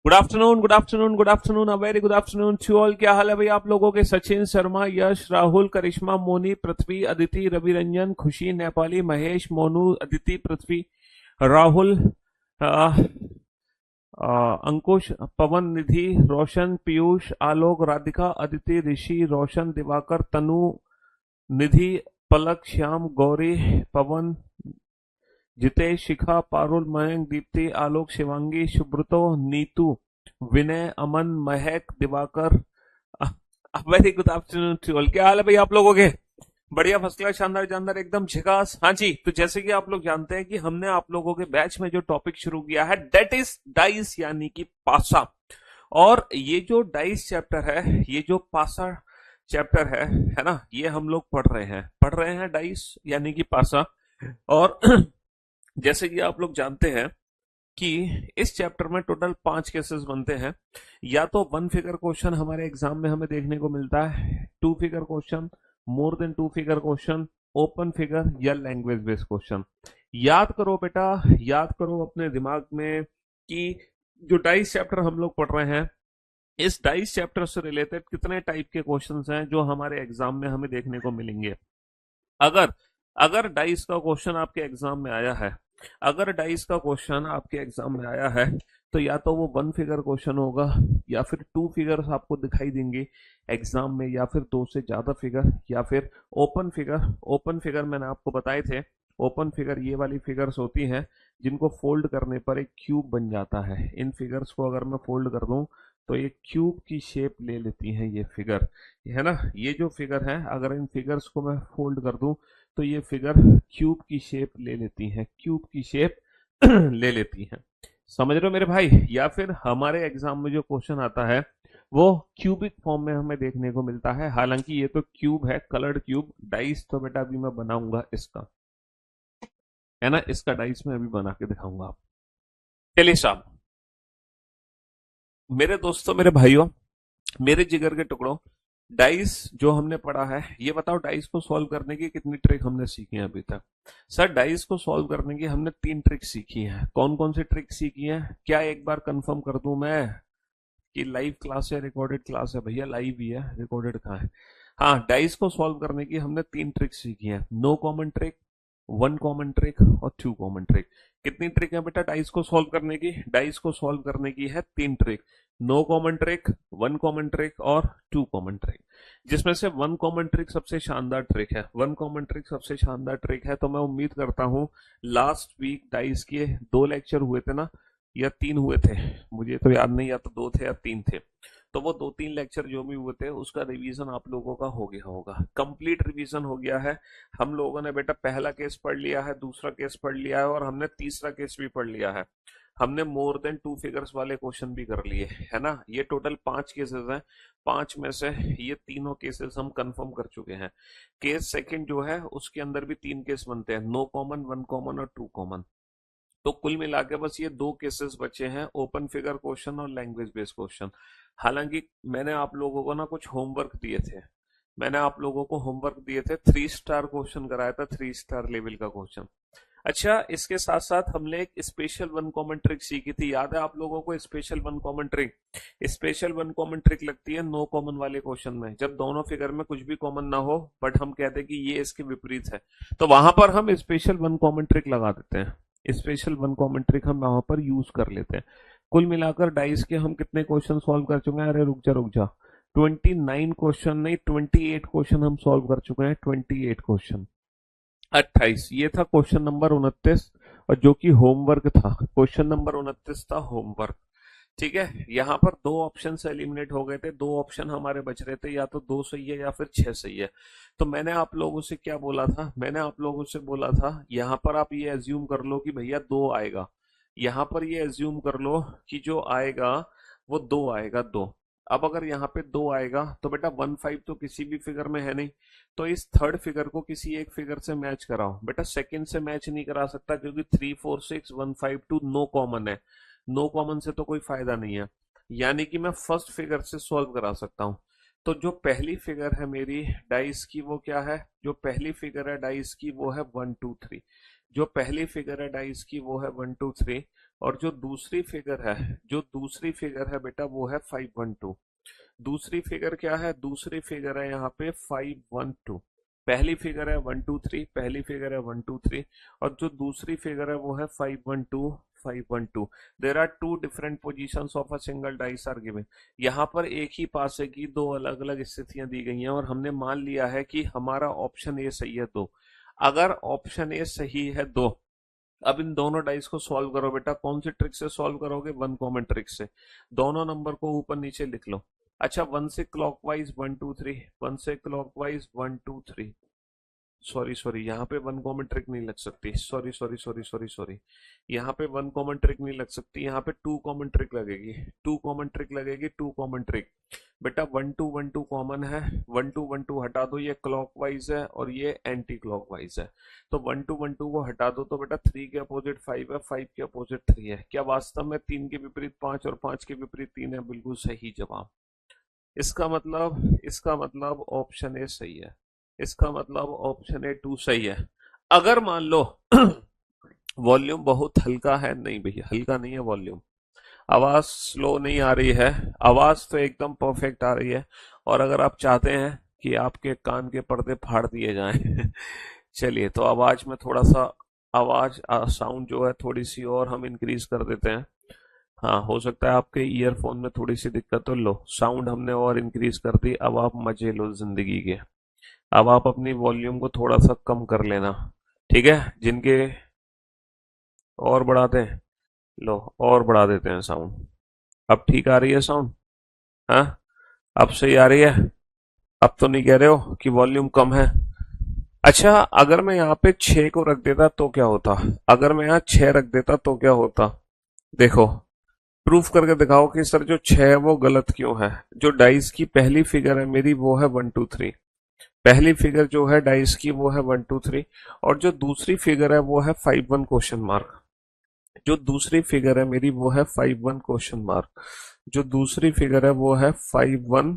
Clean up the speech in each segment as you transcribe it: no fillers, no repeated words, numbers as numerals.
Good afternoon, good afternoon, good afternoon, a very good afternoon to all. क्या हाल है भाई आप लोगों के? सचिन, शर्मा, यश, राहुल, करिश्मा, मोनी, पृथ्वी, अदिति, रवि रंजन, खुशी, नेपाली, महेश, मोनू, अदिति, पृथ्वी, राहुल, अ, अंकुश, पवन, निधि, रोशन, पीयूष, आलोक, राधिका, अदिति, ऋषि, रोशन, दिवाकर, तनु, निधि, पलक, श्याम, गौरी, पवन, जितेश, शिखा, पारुल, मयंक, दीप्ति, आलोक, Shivangi, Subroto, Neetu, Vinay, Aman, Mahak, Diwakar. Very good afternoon to all. क्या हाल है भाई आप लोगों के? बढ़िया, फर्स्ट क्लास, शानदार जानदार, एकदम झकास। हाँ जी, तो जैसे कि आप लोग जानते हैं कि हमने आप लोगों के बैच में जो टॉपिक शुरू किया है दैट इज डाइस यानी कि पासा। और ये जो डाइस चैप्टर है, ये जो पासा चैप्टर है ना, ये हम लोग पढ़ रहे हैं डाइस यानी कि पासा। और जैसे कि आप लोग जानते हैं कि इस चैप्टर में टोटल 5 केसेस बनते हैं। या तो 1 फिगर क्वेश्चन हमारे एग्जाम में हमें देखने को मिलता है, 2 figure question, more than 2 figure question, open figure या लैंग्वेज बेस्ड क्वेश्चन। याद करो बेटा, याद करो अपने दिमाग में कि जो डाइस चैप्टर हम लोग पढ़ रहे हैं, इस डाइस चैप्टर से रिलेटेड कितने टाइप के क्वेश्चंस हैं जो हमारे एग्जाम में हमें देखने को मिलेंगे। अगर अगर डाइस का क्वेश्चन आपके एग्जाम में आया है, अगर डाइस का क्वेश्चन आपके एग्जाम में आया है, तो या तो वो 1 फिगर क्वेश्चन होगा, या फिर 2 फिगर्स आपको दिखाई देंगे एग्जाम में, या फिर 2 से ज्यादा फिगर, या फिर ओपन फिगर। ओपन फिगर मैंने आपको बताए थे। ओपन फिगर ये वाली फिगर्स होती हैं जिनको फोल्ड करने पर एक क्यूब बन जाता है। इन फिगर्स को अगर मैं फोल्ड कर दूं तो एक क्यूब की शेप ले लेती हैं ये फिगर, है ना। ये जो फिगर है, अगर इन फिगर्स को मैं फोल्ड कर दूं तो ये फिगर क्यूब की शेप ले लेती हैं, क्यूब की शेप ले लेती हैं। समझ रहे हो मेरे भाई? या फिर हमारे एग्जाम में जो क्वेश्चन आता है वो क्यूबिक फॉर्म में हमें देखने को मिलता है। हालांकि ये तो क्यूब है, कलर्ड क्यूब। डाइस तो बेटा अभी मैं बनाऊंगा इसका, है ना, इसका डाइस मैं अभी बना के दिखाऊंगा आप। चलिए साहब, मेरे दोस्तों, मेरे भाइयों, मेरे जिगर के टुकड़ों, डाइस जो हमने पढ़ा है, ये बताओ डाइस को सॉल्व करने की कितनी ट्रिक हमने सीखी है अभी तक? सर, डाइस को सॉल्व करने की हमने 3 ट्रिक सीखी हैं। कौन कौन सी ट्रिक सीखी हैं? क्या एक बार कंफर्म कर दूं मैं कि लाइव क्लास है, रिकॉर्डेड क्लास है? भैया लाइव ही है, रिकॉर्डेड कहाँ है? हाँ, डाइस को सॉल्व करने की हमने 3 ट्रिक सीखी हैं। No common trick, 1 common trick और 2 कॉमन ट्रिक। कितनी ट्रिक है बेटा डाइस को सॉल्व करने की? डाइस को सॉल्व करने की है 3 trick. No common trick, 1 common trick और 2 कॉमन ट्रिक। जिसमें से 1 कॉमन ट्रिक सबसे शानदार ट्रिक है। 1 कॉमन ट्रिक सबसे शानदार ट्रिक है, तो मैं उम्मीद करता हूँ लास्ट वीक डाइस के 2 लेक्चर हुए थे ना, या 3 हुए थे, मुझे तो याद नहीं, या तो 2 थे या 3 थे। तो वो 2-3 लेक्चर जो भी हुए थे उसका रिवीजन आप लोगों का हो गया होगा, कंप्लीट रिवीजन हो गया है। हम लोगों ने बेटा पहला केस पढ़ लिया है, दूसरा केस पढ़ लिया है, और हमने तीसरा केस भी पढ़ लिया है। हमने मोर देन 2 फिगर्स वाले क्वेश्चन भी कर लिए, है ना। ये टोटल 5 केसेस हैं। 5 में से ये तीनों केसेस हम कंफर्म कर चुके हैं। केस सेकंड जो है उसके अंदर भी 3 केस बनते हैं, नो कॉमन, 1 कॉमन और 2 कॉमन। तो कुल मिला के बस ये 2 केसेस बचे हैं, ओपन फिगर क्वेश्चन और लैंग्वेज बेस्ड क्वेश्चन। हालांकि मैंने आप लोगों को ना कुछ होमवर्क दिए थे। मैंने आप लोगों को होमवर्क दिए थे, 3 स्टार क्वेश्चन कराया था, 3 स्टार लेवल का क्वेश्चन। अच्छा, इसके साथ साथ हमने एक स्पेशल 1 कॉमन ट्रिक सीखी थी, याद है आप लोगों को? Special 1 common trick. Special 1 common trick लगती है नो कॉमन वाले क्वेश्चन में, जब दोनों फिगर में कुछ भी कॉमन ना हो बट हम कहते हैं कि ये इसके विपरीत है, तो वहां पर हम स्पेशल 1 कॉमन ट्रिक लगा देते हैं। स्पेशल 1 कॉमन ट्रिक हम वहां पर यूज कर लेते हैं। कुल मिलाकर डाइस के हम कितने क्वेश्चन सॉल्व कर चुके हैं? अरे रुक जा रुक जा, 29 क्वेश्चन नहीं, 28 क्वेश्चन हम सॉल्व कर चुके हैं। 28 क्वेश्चन, 28। ये था क्वेश्चन नंबर 29, और जो कि होमवर्क था। क्वेश्चन नंबर 29 था होमवर्क। ठीक है, यहाँ पर 2 ऑप्शन से एलिमिनेट हो गए थे, 2 ऑप्शन हमारे बच रहे थे, या तो 2 सही है या फिर 6 सही है। तो मैंने आप लोगों से क्या बोला था? मैंने आप लोगों से बोला था यहाँ पर आप ये एज्यूम कर लो कि भैया 2 आएगा। यहाँ पर ये एज्यूम कर लो कि जो आएगा वो 2 आएगा, 2। अब अगर यहाँ पे 2 आएगा तो बेटा 1 5 तो किसी भी फिगर में है नहीं, तो इस थर्ड फिगर को किसी एक फिगर से मैच कराओ। बेटा सेकंड से मैच नहीं करा सकता, क्योंकि 3 4 6 1 5 2 नो कॉमन है। नो कॉमन से तो कोई फायदा नहीं है। यानी कि मैं फर्स्ट फिगर से सॉल्व करा सकता हूँ। तो जो पहली फिगर है मेरी डाइस की वो क्या है, जो पहली फिगर है डाइस की वो है 1 2 3। जो पहली फिगर है डाइस की वो है 1 2 3। और जो दूसरी फिगर है, जो दूसरी फिगर है बेटा वो है 5 1 2। दूसरी फिगर क्या है, दूसरी फिगर है यहाँ पे 5 1 2। पहली फिगर है 1 2 3, पहली फिगर है 1 2 3। और जो दूसरी फिगर है वो है 5 1 2 5 1 2। There are two different position of a single dice are given. यहाँ पर एक ही पासे की दो अलग अलग स्थितियां दी गई हैं और हमने मान लिया है कि हमारा ऑप्शन ए सही है दो। अगर ऑप्शन ए सही है दो, अब इन दोनों डाइस को सॉल्व करो बेटा। कौन सी ट्रिक से सॉल्व करोगे, वन कॉमन ट्रिक से। दोनों नंबर को ऊपर नीचे लिख लो। अच्छा, वन से क्लॉकवाइज 1 2 3, वन से क्लॉकवाइज 1 2 3। सॉरी सॉरी, यहाँ पे वन कॉमन ट्रिक नहीं लग सकती, sorry sorry sorry sorry sorry. यहाँ पे वन कॉमन ट्रिक नहीं लग सकती, यहाँ पे टू कॉमन ट्रिक लगेगी। टू कॉमन ट्रिक लगेगी, टू कॉमन ट्रिक। बेटा 1 2 1 2 कॉमन है, 1 2 1 2 हटा दो, ये क्लॉकवाइज है और ये एंटी क्लॉकवाइज है। तो 1 2 1 2 को हटा दो तो बेटा 3 के अपोजिट 5 है, 5 के अपोजिट 3 है। क्या वास्तव में 3 के विपरीत 5 और 5 के विपरीत 3 है? बिल्कुल सही जवाब। इसका मतलब ऑप्शन ए सही है। इसका मतलब ऑप्शन ए टू सही है। अगर मान लो वॉल्यूम बहुत हल्का है, नहीं भैया हल्का नहीं है वॉल्यूम, आवाज स्लो नहीं आ रही है, आवाज तो एकदम परफेक्ट आ रही है। और अगर आप चाहते हैं कि आपके कान के पर्दे फाड़ दिए जाएं चलिए तो आवाज में थोड़ा सा, आवाज साउंड जो है थोड़ी सी और हम इंक्रीज कर देते हैं। हाँ, हो सकता है आपके ईयरफोन में थोड़ी सी दिक्कत हो, लो साउंड हमने और इंक्रीज कर दी। अब आप मजे लो जिंदगी के। अब आप अपनी वॉल्यूम को थोड़ा सा कम कर लेना, ठीक है? जिनके और बढ़ा दें, लो और बढ़ा देते हैं साउंड। अब ठीक आ रही है साउंड? हाँ, अब सही आ रही है? अब तो नहीं कह रहे हो कि वॉल्यूम कम है? अच्छा, अगर मैं यहाँ पे 6 को रख देता तो क्या होता? अगर मैं यहाँ 6 रख देता तो क्या होता? देखो, प्रूफ करके दिखाओ कि सर जो 6 है वो गलत क्यों है। जो डाइस की पहली फिगर है मेरी वो है 1 2 3। पहली फिगर जो है डाइस की वो है 1 2 3। और जो दूसरी फिगर है वो है 5 1 क्वेश्चन मार्क। जो दूसरी फिगर है मेरी वो है 5 1 क्वेश्चन मार्क। जो दूसरी फिगर है वो है 5 1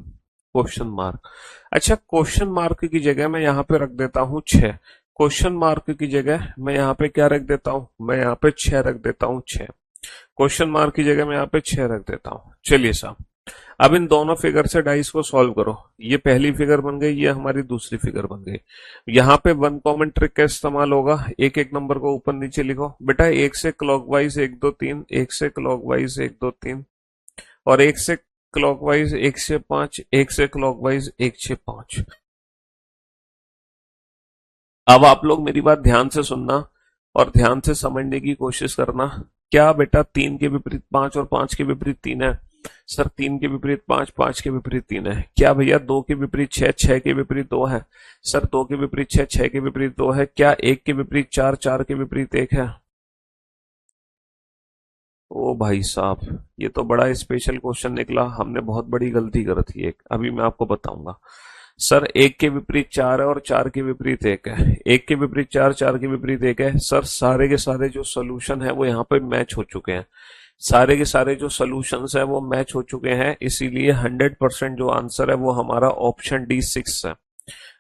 क्वेश्चन मार्क। अच्छा, क्वेश्चन मार्क की जगह मैं यहाँ पे रख देता हूँ 6। क्वेश्चन मार्क की जगह मैं यहाँ पे क्या रख देता हूँ, मैं यहाँ पे 6 रख देता हूँ, 6। क्वेश्चन मार्क की जगह मैं यहाँ पे 6 रख देता हूँ। चलिए साहब, अब इन दोनों फिगर से डाइस को सॉल्व करो। ये पहली फिगर बन गई, ये हमारी दूसरी फिगर बन गई। यहाँ पे वन कॉमन ट्रिक का इस्तेमाल होगा। एक एक नंबर को ऊपर नीचे लिखो बेटा। एक से क्लॉकवाइज 1 2 3, एक से क्लॉकवाइज 1 2 3, और एक से क्लॉकवाइज 1 से 5, एक से क्लॉकवाइज 1 से 5। अब आप लोग मेरी बात ध्यान से सुनना और ध्यान से समझने की कोशिश करना। क्या बेटा 3 के विपरीत 5 और 5 के विपरीत 3 है? सर 3 के विपरीत 5, 5 के विपरीत 3 है। क्या भैया 2 के विपरीत 6, 6 के विपरीत 2 है? सर 2 के विपरीत 6, 6 के विपरीत 2 है। क्या 1 के विपरीत 4, 4 के विपरीत 1 है? ओ भाई साहब, ये तो बड़ा स्पेशल क्वेश्चन निकला। हमने बहुत बड़ी गलती कर थी एक, अभी मैं आपको बताऊंगा। सर 1 के विपरीत 4 है और 4 के विपरीत 1 है। 1 के विपरीत 4, 4 के विपरीत 1 है। सर सारे के सारे जो सोल्यूशन है वो यहाँ पे मैच हो चुके हैं। सारे के सारे जो सोल्यूशंस है वो मैच हो चुके हैं, इसीलिए 100% जो आंसर है वो हमारा ऑप्शन डी 6 है।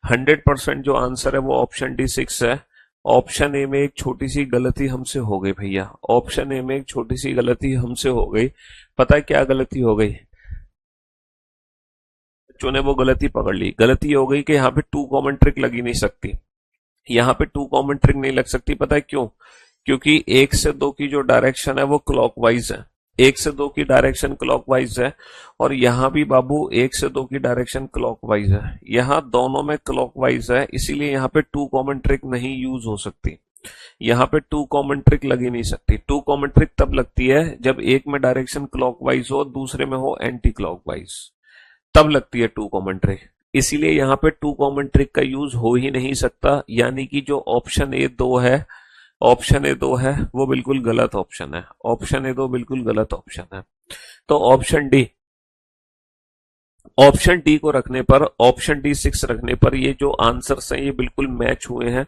100% जो आंसर है वो ऑप्शन डी 6 है। ऑप्शन ए में एक छोटी सी गलती हमसे हो गई भैया, ऑप्शन ए में एक छोटी सी गलती हमसे हो गई। पता है क्या गलती हो गई? बच्चों ने वो गलती पकड़ ली। गलती हो गई कि यहाँ पे टू कॉमन ट्रिक लगी नहीं सकती। यहाँ पे टू कॉमन ट्रिक नहीं लग सकती, पता है क्यों? क्योंकि 1 से 2 की जो डायरेक्शन है वो क्लॉकवाइज है। 1 से 2 की डायरेक्शन क्लॉकवाइज है और यहाँ भी बाबू 1 से 2 की डायरेक्शन क्लॉकवाइज है। यहाँ दोनों में क्लॉकवाइज है, इसीलिए यहाँ पे टू कॉमन ट्रिक नहीं यूज हो सकती। यहाँ पे टू कॉमन ट्रिक लगी नहीं सकती। टू कॉमन ट्रिक तब लगती है जब एक में डायरेक्शन क्लॉकवाइज हो, दूसरे में हो एंटी क्लॉकवाइज, तब लगती है टू कॉमन ट्रिक। इसीलिए यहाँ पे टू कॉमन ट्रिक का यूज हो ही नहीं सकता। यानी कि जो ऑप्शन ए 2 है, ऑप्शन ए 2 है वो बिल्कुल गलत ऑप्शन है। ऑप्शन ए 2 बिल्कुल गलत ऑप्शन है। तो ऑप्शन डी, ऑप्शन डी को रखने पर, ऑप्शन डी 6 रखने पर ये जो आंसर्स हैं ये बिल्कुल मैच हुए हैं।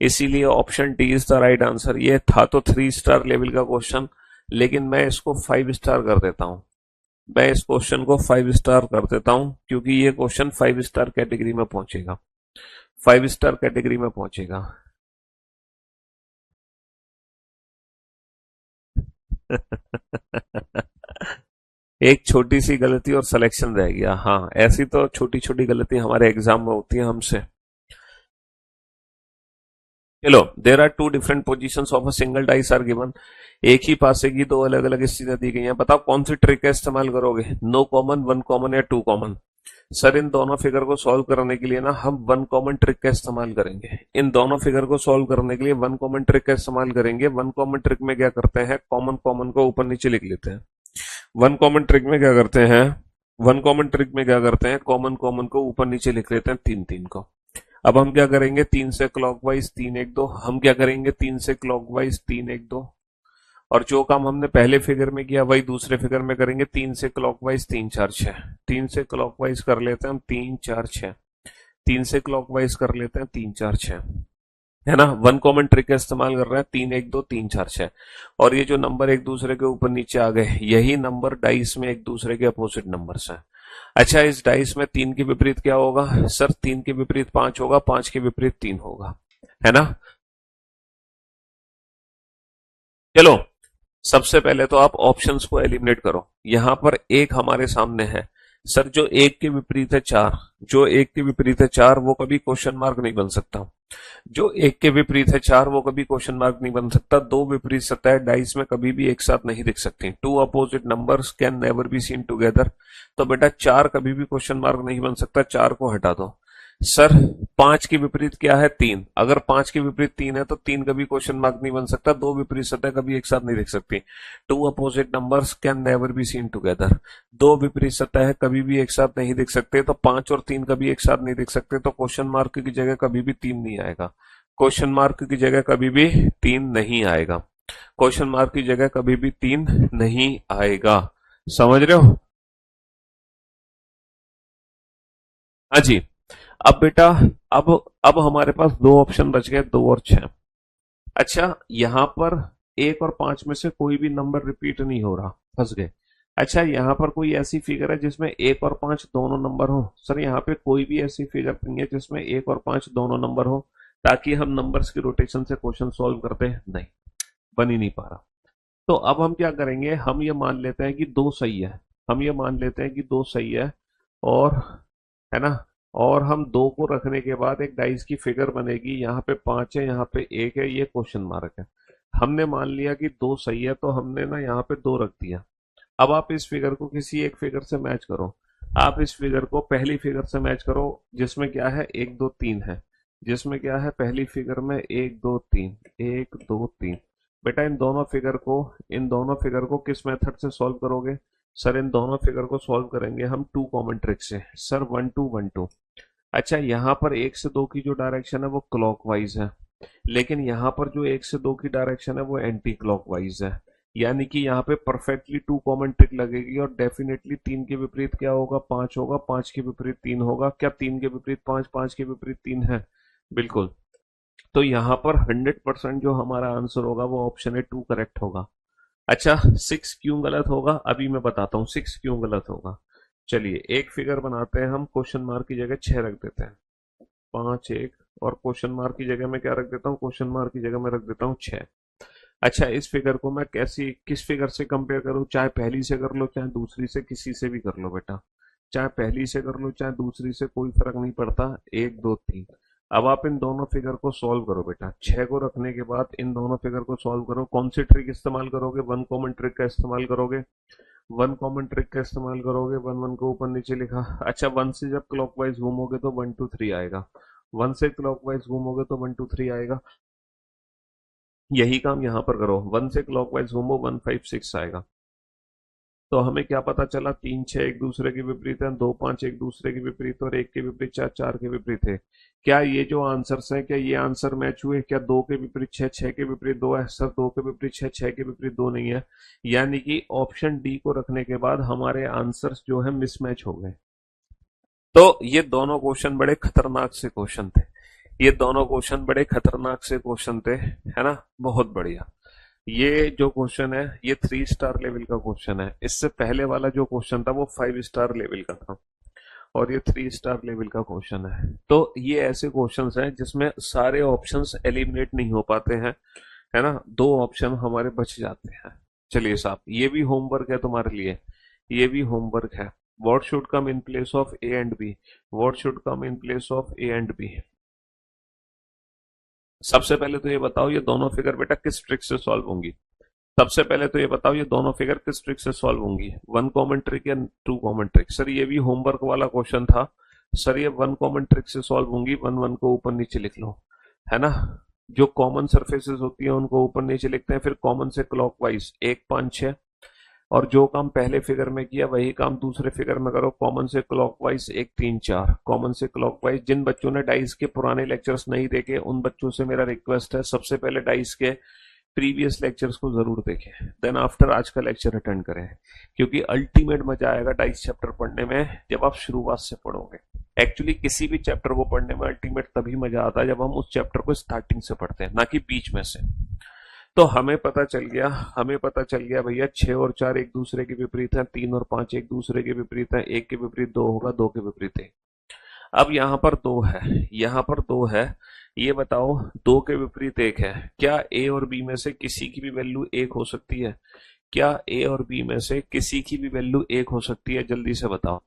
इसीलिए option D is the right answer. ये था तो 3 स्टार लेवल का क्वेश्चन, लेकिन मैं इसको 5 स्टार कर देता हूं। मैं इस क्वेश्चन को 5 स्टार कर देता हूं क्योंकि ये क्वेश्चन 5 स्टार कैटेगरी में पहुंचेगा, 5 स्टार कैटेगरी में पहुंचेगा। एक छोटी सी गलती और सिलेक्शन रह गया। हाँ, ऐसी तो छोटी छोटी गलती हमारे एग्जाम में होती है हमसे। चलो, there are two different positions of a single dice are given. एक ही पासे की दो अलग अलग स्थितियां दी गई हैं, बताओ कौन सी ट्रिक का इस्तेमाल करोगे, नो कॉमन, वन कॉमन या टू कॉमन। सर इन दोनों फिगर को सॉल्व करने के लिए ना हम वन कॉमन ट्रिक का इस्तेमाल करेंगे। इन दोनों फिगर को सॉल्व करने के लिए वन कॉमन ट्रिक का इस्तेमाल करेंगे। वन कॉमन ट्रिक में क्या करते हैं, कॉमन कॉमन को ऊपर नीचे लिख लेते हैं। वन कॉमन ट्रिक में क्या करते हैं, वन कॉमन ट्रिक में क्या करते हैं, कॉमन कॉमन को ऊपर नीचे लिख लेते हैं, तीन तीन को। अब हम क्या करेंगे, तीन से क्लॉकवाइज तीन एक दो, हम क्या करेंगे, तीन से क्लॉकवाइज तीन एक दो, और जो काम हमने पहले फिगर में किया वही दूसरे फिगर में करेंगे, तीन से क्लॉकवाइज तीन चार छह। तीन से क्लॉकवाइज कर लेते हैं हम, तीन चार छह। तीन से क्लॉकवाइज कर लेते हैं, तीन चार छह, है ना। वन कॉमन ट्रिक का इस्तेमाल कर रहे हैं, तीन एक दो तीन चार छह। और ये जो नंबर एक दूसरे के ऊपर नीचे आ गए, यही नंबर डाइस में एक दूसरे के अपोजिट नंबर्स हैं। अच्छा, इस डाइस में तीन के विपरीत क्या होगा, सर तीन के विपरीत पांच होगा, पांच के विपरीत तीन होगा, है ना। चलो, सबसे पहले तो आप ऑप्शंस को एलिमिनेट करो। यहां पर एक हमारे सामने है, सर जो एक के विपरीत है चार, जो एक के विपरीत है चार वो कभी क्वेश्चन मार्क नहीं बन सकता। जो एक के विपरीत है चार वो कभी क्वेश्चन मार्क नहीं बन सकता। दो विपरीत सतह डाइस में कभी भी एक साथ नहीं दिख सकती। Two opposite numbers can never be seen together. तो बेटा चार कभी भी क्वेश्चन मार्क नहीं बन सकता, चार को हटा दो। सर पांच के विपरीत क्या है, तीन। अगर पांच के विपरीत तीन है तो तीन कभी क्वेश्चन मार्क नहीं बन सकता। दो विपरीत सतह कभी एक साथ नहीं दिख सकती। Two opposite numbers can never be seen together. दो विपरीत सतह कभी भी एक साथ नहीं दिख सकते, तो पांच और तीन कभी एक साथ नहीं दिख सकते, तो क्वेश्चन मार्क की जगह कभी भी तीन नहीं आएगा। क्वेश्चन मार्क की जगह कभी भी तीन नहीं आएगा। क्वेश्चन मार्क की जगह कभी भी तीन नहीं आएगा। समझ रहे हो। हाँ जी। अब बेटा, अब अब हमारे पास दो ऑप्शन बच गए, दो और छह। अच्छा, यहां पर एक और पांच में से कोई भी नंबर रिपीट नहीं हो रहा, फंस गए। अच्छा, यहां पर कोई ऐसी फिगर है जिसमें एक और पांच दोनों नंबर हो, सर यहां पे कोई भी ऐसी फिगर नहीं है जिसमें एक और पांच दोनों नंबर हो, ताकि हम नंबर्स की रोटेशन से क्वेश्चन सॉल्व करते हैं, नहीं, बन ही नहीं पा रहा। तो अब हम क्या करेंगे, हम ये मान लेते हैं कि दो सही है। हम ये मान लेते हैं कि दो सही है, और, है ना, और हम दो को रखने के बाद एक डाइस की फिगर बनेगी। यहाँ पे पांच है, यहाँ पे एक है, ये क्वेश्चन मार्क है। हमने मान लिया कि दो सही है, तो हमने ना यहाँ पे दो रख दिया। अब आप इस फिगर को किसी एक फिगर से मैच करो। आप इस फिगर को पहली फिगर से मैच करो, जिसमें क्या है, एक दो तीन है। जिसमें क्या है, पहली फिगर में एक दो तीन, एक दो तीन। बेटा इन दोनों फिगर को किस मेथड से सॉल्व करोगे, सर इन दोनों फिगर को सॉल्व करेंगे हम टू कॉमन ट्रिक से, sir one two one two. अच्छा, यहाँ पर एक से दो की जो डायरेक्शन है वो क्लॉकवाइज है, लेकिन यहाँ पर जो एक से दो की डायरेक्शन है वो एंटी क्लॉकवाइज है। यानी कि यहाँ पे परफेक्टली टू कॉमन ट्रिक लगेगी, और डेफिनेटली तीन के विपरीत क्या होगा, पांच होगा, पांच के विपरीत तीन होगा। क्या तीन के विपरीत पांच, पांच के विपरीत तीन है, बिल्कुल। तो यहाँ पर 100% जो हमारा आंसर होगा वो ऑप्शन ए टू करेक्ट होगा। अच्छा, सिक्स क्यों गलत होगा, अभी मैं बताता हूँ सिक्स क्यों गलत होगा। चलिए एक फिगर बनाते हैं हम, क्वेश्चन मार्क की जगह छह रख देते हैं, पांच एक, और क्वेश्चन मार्क की जगह मैं क्या रख देता हूँ, क्वेश्चन मार्क की जगह मैं रख देता हूँ छह। अच्छा, इस फिगर को मैं किस फिगर से कंपेयर करूं, चाहे पहली से कर लो चाहे दूसरी से, किसी से भी कर लो बेटा। चाहे पहली से कर लो चाहे दूसरी से, कोई फर्क नहीं पड़ता, एक दो तीन। अब आप इन दोनों फिगर को सॉल्व करो बेटा, छह को रखने के बाद इन दोनों फिगर को सॉल्व करो। कौन सी ट्रिक इस्तेमाल करोगे, वन कॉमन ट्रिक का इस्तेमाल करोगे। वन कॉमन ट्रिक का इस्तेमाल करोगे, वन वन को ऊपर नीचे लिखा। अच्छा, वन से जब क्लॉकवाइज घूमोगे तो वन टू थ्री आएगा, वन से क्लॉकवाइज घूमोगे तो वन टू थ्री आएगा। यही काम यहां पर करो, वन से क्लॉकवाइज घूमो, वन फाइव सिक्स आएगा। तो हमें क्या पता चला, तीन छह एक दूसरे के विपरीत है, दो पांच एक दूसरे के विपरीत, और एक के विपरीत चार, चार के विपरीत है। क्या ये जो आंसर्स हैं, क्या ये आंसर मैच हुए, क्या दो के विपरीत छह, छह के विपरीत दो है, सर दो के विपरीत छह, छह के विपरीत दो नहीं है। यानी कि ऑप्शन डी को रखने के बाद हमारे आंसर्स जो है मिसमैच हो गए। तो ये दोनों क्वेश्चन बड़े खतरनाक से क्वेश्चन थे, ये दोनों क्वेश्चन बड़े खतरनाक से क्वेश्चन थे, है ना, बहुत बढ़िया। ये जो क्वेश्चन है ये 3 स्टार लेवल का क्वेश्चन है। इससे पहले वाला जो क्वेश्चन था वो 5 स्टार लेवल का था, और ये 3 स्टार लेवल का क्वेश्चन है। तो ये ऐसे क्वेश्चंस हैं जिसमें सारे ऑप्शंस एलिमिनेट नहीं हो पाते हैं, है ना, 2 ऑप्शन हमारे बच जाते हैं। चलिए साहब, ये भी होमवर्क है तुम्हारे लिए, ये भी होमवर्क है। What should come in place of A and B, what should come in place of A and B. सबसे पहले तो ये बताओ ये दोनों फिगर बेटा किस ट्रिक से सॉल्व होंगी। सबसे पहले तो ये बताओ ये दोनों फिगर किस ट्रिक से सॉल्व होंगी, 1 कॉमन ट्रिक या 2 कॉमन ट्रिक। सर ये भी होमवर्क वाला क्वेश्चन था। सर ये 1 कॉमन ट्रिक से सॉल्व होंगी, 1 1 को ऊपर नीचे लिख लो, है ना। जो कॉमन सरफेसेस होती है उनको ऊपर नीचे लिखते हैं, फिर कॉमन से क्लॉकवाइज 1 5 6, और जो काम पहले फिगर में किया वही काम दूसरे फिगर में करो, कॉमन से क्लॉकवाइज 1 3 4, कॉमन से क्लॉकवाइज। जिन बच्चों ने डाइस के पुराने लेक्चर्स नहीं देखे उन बच्चों से मेरा रिक्वेस्ट है सबसे पहले डाइस के प्रीवियस लेक्चर्स को जरूर देखें, देन आफ्टर आज का लेक्चर अटेंड करें, क्योंकि अल्टीमेट मजा आएगा डाइस चैप्टर पढ़ने में जब आप शुरुआत से पढ़ोगे। एक्चुअली किसी भी चैप्टर को पढ़ने में अल्टीमेट तभी मजा आता है जब हम उस चैप्टर को स्टार्टिंग से पढ़ते हैं, ना कि बीच में से। तो हमें पता चल गया भैया 6 और 4 एक दूसरे के विपरीत हैं, 3 और 5 एक दूसरे के विपरीत हैं, 1 के विपरीत 2 होगा, 2 के विपरीत 1। अब यहाँ पर 2 है, यहाँ पर 2 है, ये बताओ 2 के विपरीत 1 है, क्या ए और बी में से किसी की भी वैल्यू 1 हो सकती है? क्या ए और बी में से किसी की भी वैल्यू 1 हो सकती है? जल्दी से बताओ।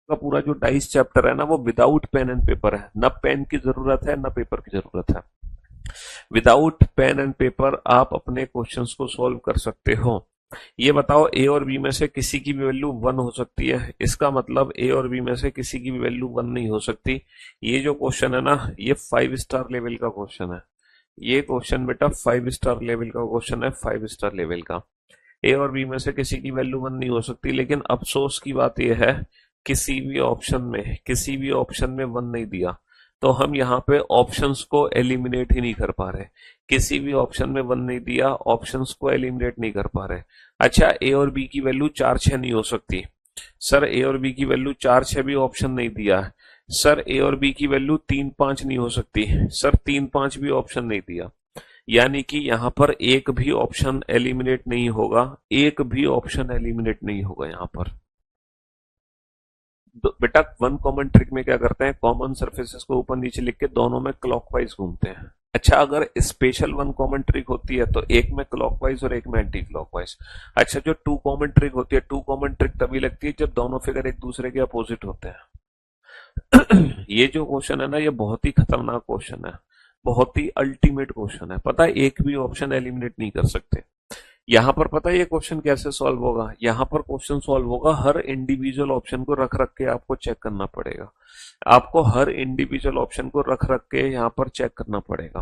का पूरा जो डाइस चैप्टर है ना वो विदाउट पेन एंड पेपर है, न पेन की जरूरत है न पेपर की जरूरत है। विदाउट पेन एंड पेपर आप अपने क्वेश्चंस को सॉल्व कर सकते हो। ये बताओ ए और बी में से किसी की भी वैल्यू 1 हो सकती है, इसका मतलब ए और बी में से किसी की भी वैल्यू 1 नहीं हो सकती। ये जो क्वेश्चन है ना ये 5 स्टार लेवल का क्वेश्चन है, ये क्वेश्चन बेटा 5 स्टार लेवल का क्वेश्चन है, 5 स्टार लेवल का। ए और बी में से किसी की वैल्यू 1 नहीं हो सकती, लेकिन अफसोस की बात यह है किसी भी ऑप्शन में 1 नहीं दिया, तो हम यहाँ पे ऑप्शंस को एलिमिनेट ही नहीं कर पा रहे। किसी भी ऑप्शन में 1 नहीं दिया, ऑप्शंस को एलिमिनेट नहीं कर पा रहे। अच्छा, ए और बी की वैल्यू 4 6 नहीं हो सकती। सर ए और बी की वैल्यू 4 6 भी ऑप्शन नहीं दिया है। सर ए और बी की वैल्यू 3 5 नहीं हो सकती। सर 3 5 भी ऑप्शन नहीं दिया, यानी कि यहाँ पर एक भी ऑप्शन एलिमिनेट नहीं होगा, एक भी ऑप्शन एलिमिनेट नहीं होगा यहाँ पर। बेटा 1 कॉमन ट्रिक में क्या करते हैं, कॉमन सरफेसेस को ऊपर नीचे लिख के दोनों में क्लॉकवाइज घूमते हैं। अच्छा, अगर स्पेशल 1 कॉमन ट्रिक होती है तो एक में क्लॉकवाइज और एक में एंटी क्लॉकवाइज। अच्छा, जो 2 कॉमन ट्रिक होती है, 2 कॉमन ट्रिक तभी लगती है जब दोनों फिगर एक दूसरे के अपोजिट होते हैं। ये जो क्वेश्चन है ना ये बहुत ही खतरनाक क्वेश्चन है, बहुत ही अल्टीमेट क्वेश्चन है। पता है एक भी ऑप्शन एलिमिनेट नहीं कर सकते। यहाँ पर पता है ये क्वेश्चन कैसे सॉल्व होगा, यहाँ पर क्वेश्चन सॉल्व होगा हर इंडिविजुअल ऑप्शन को रख रख के आपको चेक करना पड़ेगा। आपको हर इंडिविजुअल ऑप्शन को रख रख के यहाँ पर चेक करना पड़ेगा।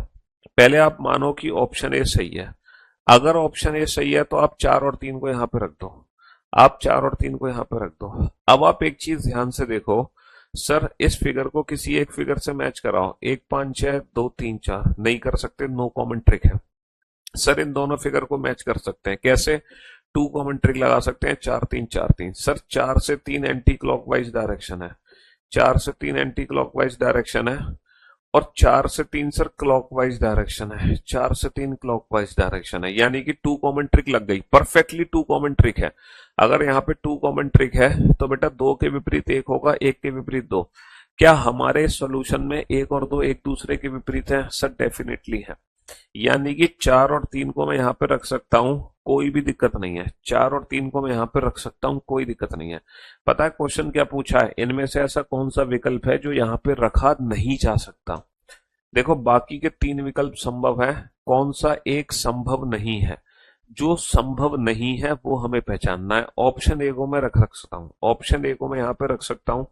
पहले आप मानो कि ऑप्शन ए सही है, अगर ऑप्शन ए सही है तो आप 4 और 3 को यहाँ पे रख दो, आप 4 और 3 को यहाँ पे रख दो। अब आप एक चीज ध्यान से देखो, सर इस फिगर को किसी एक फिगर से मैच कराओ, 1 5 6 2 3 4 नहीं कर सकते, 2 कॉमन ट्रिक है। सर इन दोनों फिगर को मैच कर सकते हैं कैसे, 2 कॉमन ट्रिक लगा सकते हैं, 4 3 4 3। सर 4 से 3 एंटी क्लॉकवाइज डायरेक्शन है, 4 से 3 एंटी क्लॉकवाइज डायरेक्शन है, और 4 से 3 सर क्लॉकवाइज डायरेक्शन है, 4 से 3 क्लॉकवाइज डायरेक्शन है, यानी कि 2 कॉमन ट्रिक लग गई, परफेक्टली 2 कॉमन ट्रिक है। अगर यहाँ पे 2 कॉमन ट्रिक है तो बेटा 2 के विपरीत 1 होगा, 1 के विपरीत 2। क्या हमारे सॉल्यूशन में 1 और 2 एक दूसरे के विपरीत है? सर डेफिनेटली है, यानी कि 4 और 3 को मैं यहाँ पे रख सकता हूं, कोई भी दिक्कत नहीं है। 4 और 3 को मैं यहाँ पे रख सकता हूं, कोई दिक्कत नहीं है। पता है क्वेश्चन क्या पूछा है, इनमें से ऐसा कौन सा विकल्प है जो यहाँ पे रखा नहीं जा सकता? देखो बाकी के 3 विकल्प संभव है, कौन सा एक संभव नहीं है? जो संभव नहीं है वो हमें पहचानना है। ऑप्शन ए को मैं रख सकता हूँ, ऑप्शन ए को मैं यहाँ पे रख सकता हूँ।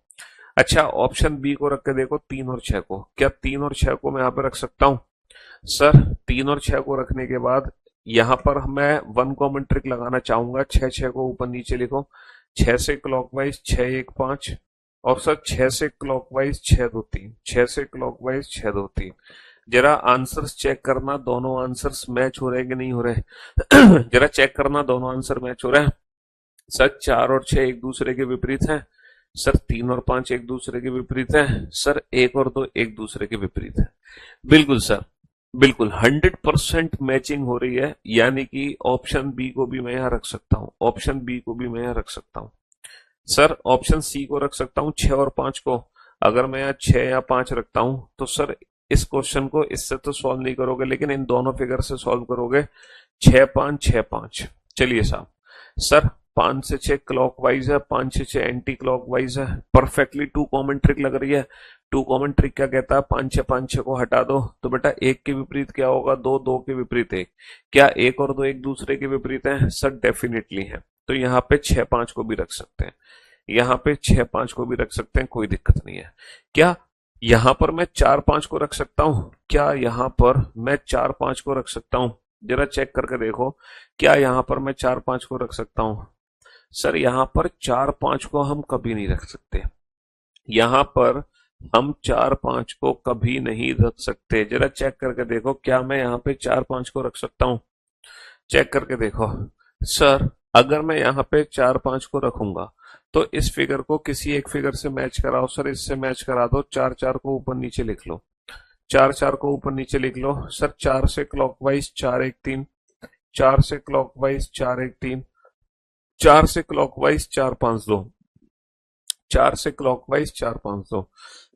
अच्छा, ऑप्शन बी को रख के देखो 3 और 6 को, क्या 3 और 6 को मैं यहाँ पे रख सकता हूँ? सर 3 और 6 को रखने के बाद यहां पर मैं 1 कॉमन ट्रिक लगाना चाहूंगा, 6 6 को ऊपर नीचे लिखो, 6 से क्लॉकवाइज 6 1 5, और सर 6 से क्लॉकवाइज 6 2 3, 6 से क्लॉकवाइज 6 2 3। जरा आंसर्स चेक करना, दोनों आंसर्स मैच हो रहे कि नहीं हो रहे? जरा चेक करना दोनों आंसर मैच हो रहे हैं। सर 4 और 6 एक दूसरे के विपरीत हैं, सर 3 और 5 एक दूसरे के विपरीत हैं, सर 1 और 2 एक दूसरे के विपरीत है। बिल्कुल सर, बिल्कुल 100% मैचिंग हो रही है, यानी कि ऑप्शन बी को भी मैं यहाँ रख सकता हूँ, ऑप्शन बी को भी मैं यहाँ रख सकता हूँ। सर ऑप्शन सी को रख सकता हूँ, 6 और 5 को। अगर मैं यहाँ 6 या 5 रखता हूँ तो सर इस क्वेश्चन को इससे तो सॉल्व नहीं करोगे, लेकिन इन दोनों फिगर से सॉल्व करोगे। 6 5 6 5। चलिए साहब, सर 5 से 6 क्लॉकवाइज है, 5 से 6 एंटी क्लॉकवाइज है, परफेक्टली टू कॉमन ट्रिक लग रही है। टू कॉमन ट्रिक क्या कहता है, 5 6 को हटा दो तो बेटा एक के विपरीत क्या होगा, दो, दो के विपरीत एक। क्या एक और दो एक दूसरे के विपरीत है? सर डेफिनेटली है। तो यहाँ पे 6 5 को भी रख सकते हैं, यहाँ पे 6 5 को भी रख सकते हैं, कोई दिक्कत नहीं है। क्या यहाँ पर मैं 4 5 को रख सकता हूँ? क्या यहाँ पर मैं 4 5 को रख सकता हूँ? जरा चेक करके देखो, क्या यहाँ पर मैं 4 5 को रख सकता हूँ? सर यहाँ पर 4 5 को हम कभी नहीं रख सकते, यहाँ पर हम 4 5 को कभी नहीं रख सकते। जरा चेक करके देखो, क्या मैं यहाँ पे 4 5 को रख सकता हूँ? चेक करके देखो। सर अगर मैं यहाँ पे 4 5 को रखूंगा तो इस फिगर को किसी एक फिगर से मैच कराओ, सर इससे मैच करा दो। 4 4 को ऊपर नीचे लिख लो, 4 4 को ऊपर नीचे लिख लो। सर 4 से क्लॉकवाइज 4 1 3, 4 से क्लॉकवाइज 4 1 3, 4 से क्लॉकवाइज 4 5 2, 4 से क्लॉकवाइज 4 5 2।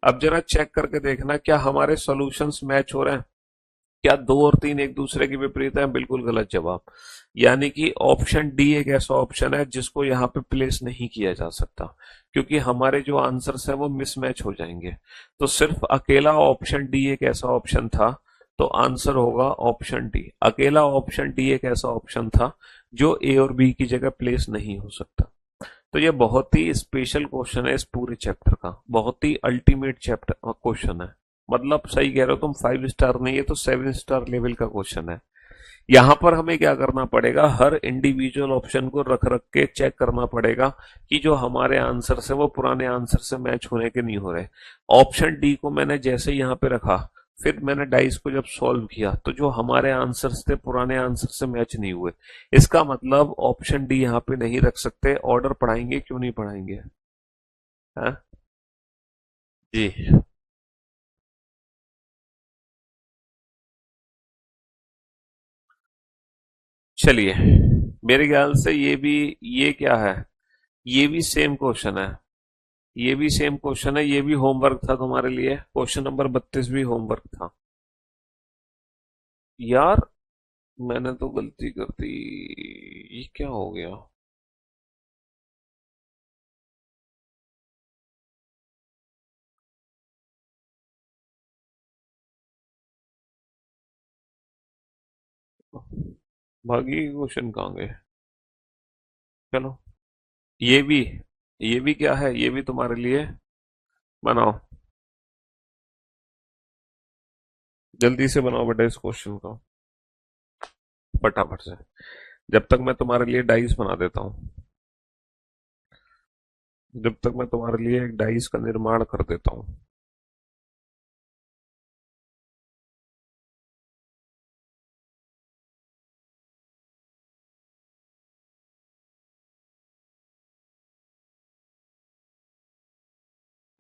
अब जरा चेक करके देखना, क्या हमारे सॉल्यूशंस मैच हो रहे हैं? क्या 2 और 3 एक दूसरे के विपरीत है? बिल्कुल गलत जवाब। यानी कि ऑप्शन डी एक ऐसा ऑप्शन है जिसको यहाँ पे प्लेस नहीं किया जा सकता, क्योंकि हमारे जो आंसर्स है वो मिसमैच हो जाएंगे। तो सिर्फ अकेला ऑप्शन डी एक ऐसा ऑप्शन था, तो आंसर होगा ऑप्शन डी। अकेला ऑप्शन डी एक ऐसा ऑप्शन था जो ए और बी की जगह प्लेस नहीं हो सकता। तो ये बहुत ही स्पेशल क्वेश्चन है इस पूरे चैप्टर का, बहुत ही अल्टीमेट चैप्टर क्वेश्चन है। मतलब सही कह रहे हो तुम, 5 स्टार नहीं है तो 7 स्टार लेवल का क्वेश्चन है। यहां पर हमें क्या करना पड़ेगा, हर इंडिविजुअल ऑप्शन को रख रख के चेक करना पड़ेगा कि जो हमारे आंसर से वो पुराने आंसर से मैच होने के नहीं हो रहे। ऑप्शन डी को मैंने जैसे यहाँ पे रखा, फिर मैंने डाइस को जब सॉल्व किया तो जो हमारे आंसर्स थे पुराने आंसर से मैच नहीं हुए। इसका मतलब ऑप्शन डी यहाँ पे नहीं रख सकते। ऑर्डर पढ़ाएंगे क्यों नहीं पढ़ाएंगे? हाँ जी। चलिए, मेरे ख्याल से ये भी, ये क्या है, ये भी सेम क्वेश्चन है, ये भी सेम क्वेश्चन है, ये भी होमवर्क था तुम्हारे लिए। क्वेश्चन नंबर 32 भी होमवर्क था। यार मैंने तो गलती कर दी, ये क्या हो गया? बाकी क्वेश्चन कहाँ गए? चलो, ये भी, ये भी क्या है, ये भी तुम्हारे लिए। बनाओ, जल्दी से बनाओ बेटा इस क्वेश्चन को, फटाफट से, जब तक मैं तुम्हारे लिए डाइस बना देता हूँ, जब तक मैं तुम्हारे लिए एक डाइस का निर्माण कर देता हूँ।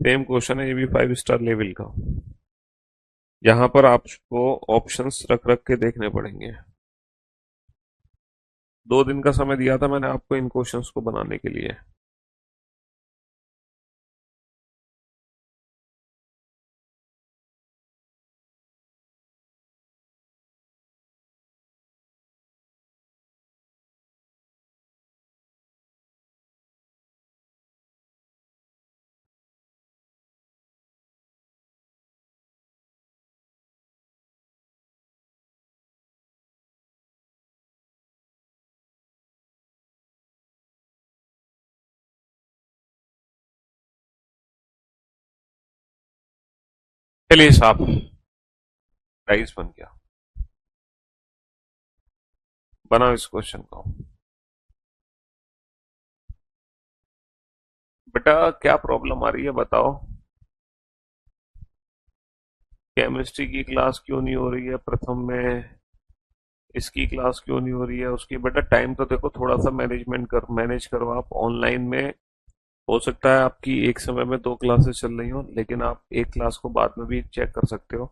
सेम क्वेश्चन है ये भी, 5 स्टार लेवल का। यहाँ पर आपको ऑप्शंस रख रख के देखने पड़ेंगे। 2 दिन का समय दिया था मैंने आपको इन क्वेश्चंस को बनाने के लिए। चलिए साहब, डाइस बन गया, बनाओ इस क्वेश्चन को। बेटा क्या प्रॉब्लम आ रही है बताओ? केमिस्ट्री की क्लास क्यों नहीं हो रही है प्रथम में? इसकी क्लास क्यों नहीं हो रही है उसकी? बेटा टाइम तो देखो, थोड़ा सा मैनेज करो आप। ऑनलाइन में हो सकता है आपकी एक समय में 2 क्लासेस चल रही हो, लेकिन आप एक क्लास को बाद में भी चेक कर सकते हो।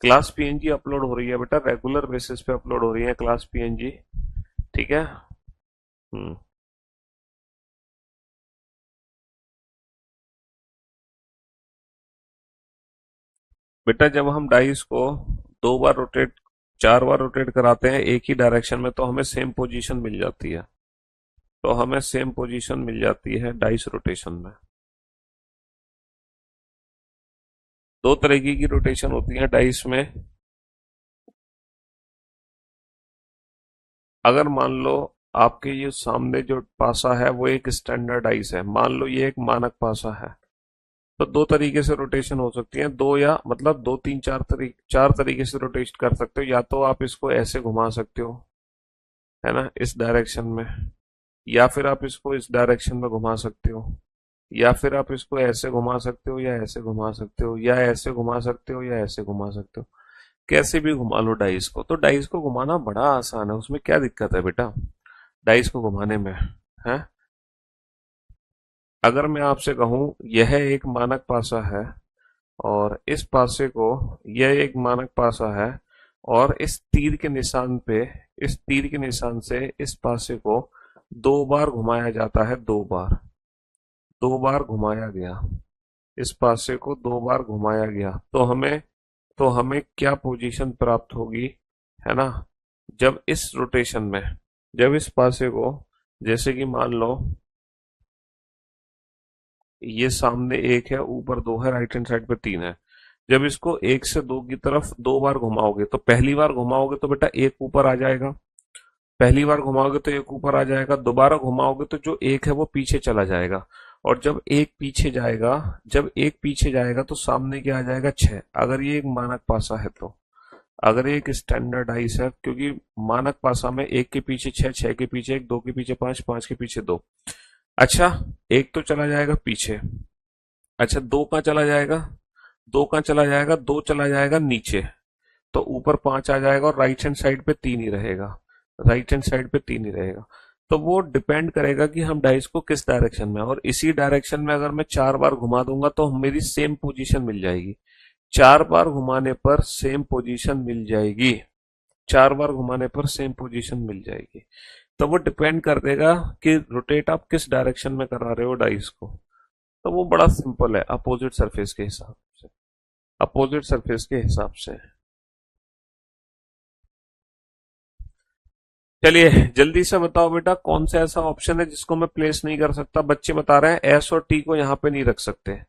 क्लास पीएनजी अपलोड हो रही है बेटा, रेगुलर बेसिस पे अपलोड हो रही है क्लास पीएनजी। ठीक है। हम्म। बेटा जब हम डाइस को 2 बार रोटेट, 4 बार रोटेट कराते हैं एक ही डायरेक्शन में, तो हमें सेम पोजीशन मिल जाती है। तो हमें सेम पोजीशन मिल जाती है डाइस रोटेशन में। दो तरीके की रोटेशन होती है डाइस में। अगर मान लो आपके ये सामने जो पासा है वो एक स्टैंडर्ड डाइस है, मान लो ये एक मानक पासा है, तो दो तरीके से रोटेशन हो सकती है, दो या मतलब दो तीन चार तरीके से रोटेट कर सकते हो। या तो आप इसको ऐसे घुमा सकते हो, है ना, इस डायरेक्शन में, या फिर आप इसको इस डायरेक्शन में घुमा सकते हो, या फिर आप इसको ऐसे घुमा सकते हो, या ऐसे घुमा सकते हो, या ऐसे घुमा सकते हो, या ऐसे घुमा सकते हो। कैसे भी घुमा लो डाइस को। तो डाइस को घुमाना बड़ा आसान है, उसमें क्या दिक्कत है बेटा डाइस को घुमाने में, है। अगर मैं आपसे कहूं यह एक मानक पासा है, और इस पासे को, यह एक मानक पासा है, और इस तीर के निशान पे, इस तीर के निशान से इस पासे को 2 बार घुमाया जाता है, 2 बार, 2 बार घुमाया गया, इस पासे को 2 बार घुमाया गया, तो हमें क्या पोजीशन प्राप्त होगी, है ना। जब इस रोटेशन में, जब इस पासे को, जैसे कि मान लो ये सामने एक है, ऊपर दो है, राइट हैंड साइड पे तीन है, जब इसको एक से दो की तरफ 2 बार घुमाओगे, तो पहली बार घुमाओगे तो बेटा एक ऊपर आ जाएगा, पहली बार घुमाओगे तो एक ऊपर आ जाएगा, दोबारा घुमाओगे तो जो एक है वो पीछे चला जाएगा। और जब एक पीछे जाएगा, जब एक पीछे जाएगा तो सामने क्या आ जाएगा, 6। अगर ये एक मानक पासा है तो, अगर ये एक स्टैंडर्डाइज है, क्योंकि मानक पासा में एक के पीछे 6, 6 के पीछे एक, दो के पीछे 5, 5 के पीछे दो। अच्छा, एक तो चला जाएगा पीछे। अच्छा, दो कहाँ चला जाएगा, दो कहाँ चला जाएगा, दो चला जाएगा नीचे, तो ऊपर 5 आ जाएगा, और राइट हैंड साइड पे 3 ही रहेगा, राइट हैंड साइड पे 3 ही रहेगा। तो वो डिपेंड करेगा कि हम डाइस को किस डायरेक्शन में, और इसी डायरेक्शन में अगर मैं 4 बार घुमा दूंगा तो मेरी सेम पोजीशन मिल जाएगी। 4 बार घुमाने पर सेम पोजीशन मिल जाएगी, 4 बार घुमाने पर सेम पोजीशन मिल जाएगी। तो वो डिपेंड कर देगा कि रोटेट आप किस डायरेक्शन में करा रहे हो डाइस को। तो वो बड़ा सिंपल है, अपोजिट सरफेस के हिसाब से, अपोजिट सरफेस के हिसाब से। चलिए जल्दी से बताओ बेटा, कौन सा ऐसा ऑप्शन है जिसको मैं प्लेस नहीं कर सकता। बच्चे बता रहे हैं एस और टी को यहाँ पे नहीं रख सकते।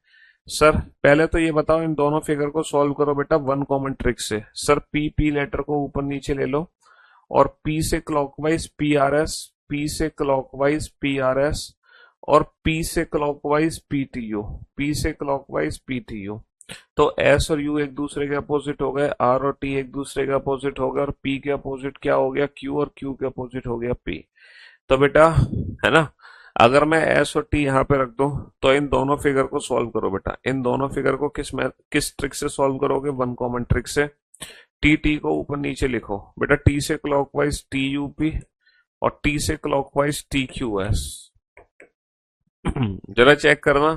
सर पहले तो ये बताओ, इन दोनों फिगर को सॉल्व करो बेटा वन कॉमन ट्रिक से। सर पी पी लेटर को ऊपर नीचे ले लो, और पी से clockwise P R S, P से क्लॉकवाइज पी आर एस, और पी से clockwise P T U, P से क्लॉकवाइज पी टी यू। तो एस और यू एक दूसरे के अपोजिट हो गए, आर और टी एक दूसरे के अपोजिट हो गए, और पी के अपोजिट क्या हो गया, क्यू, और क्यू के अपोजिट हो गया पी। तो बेटा, है ना, अगर मैं एस और टी यहाँ पे रख दूं, तो इन दोनों फिगर को सॉल्व करो बेटा। इन दोनों फिगर को किस ट्रिक से सॉल्व करोगे, वन कॉमन ट्रिक से। टी टी को ऊपर नीचे लिखो बेटा, टी से क्लॉकवाइज टी यू पी, और टी से क्लॉकवाइज टी क्यू एस। जरा चेक करना,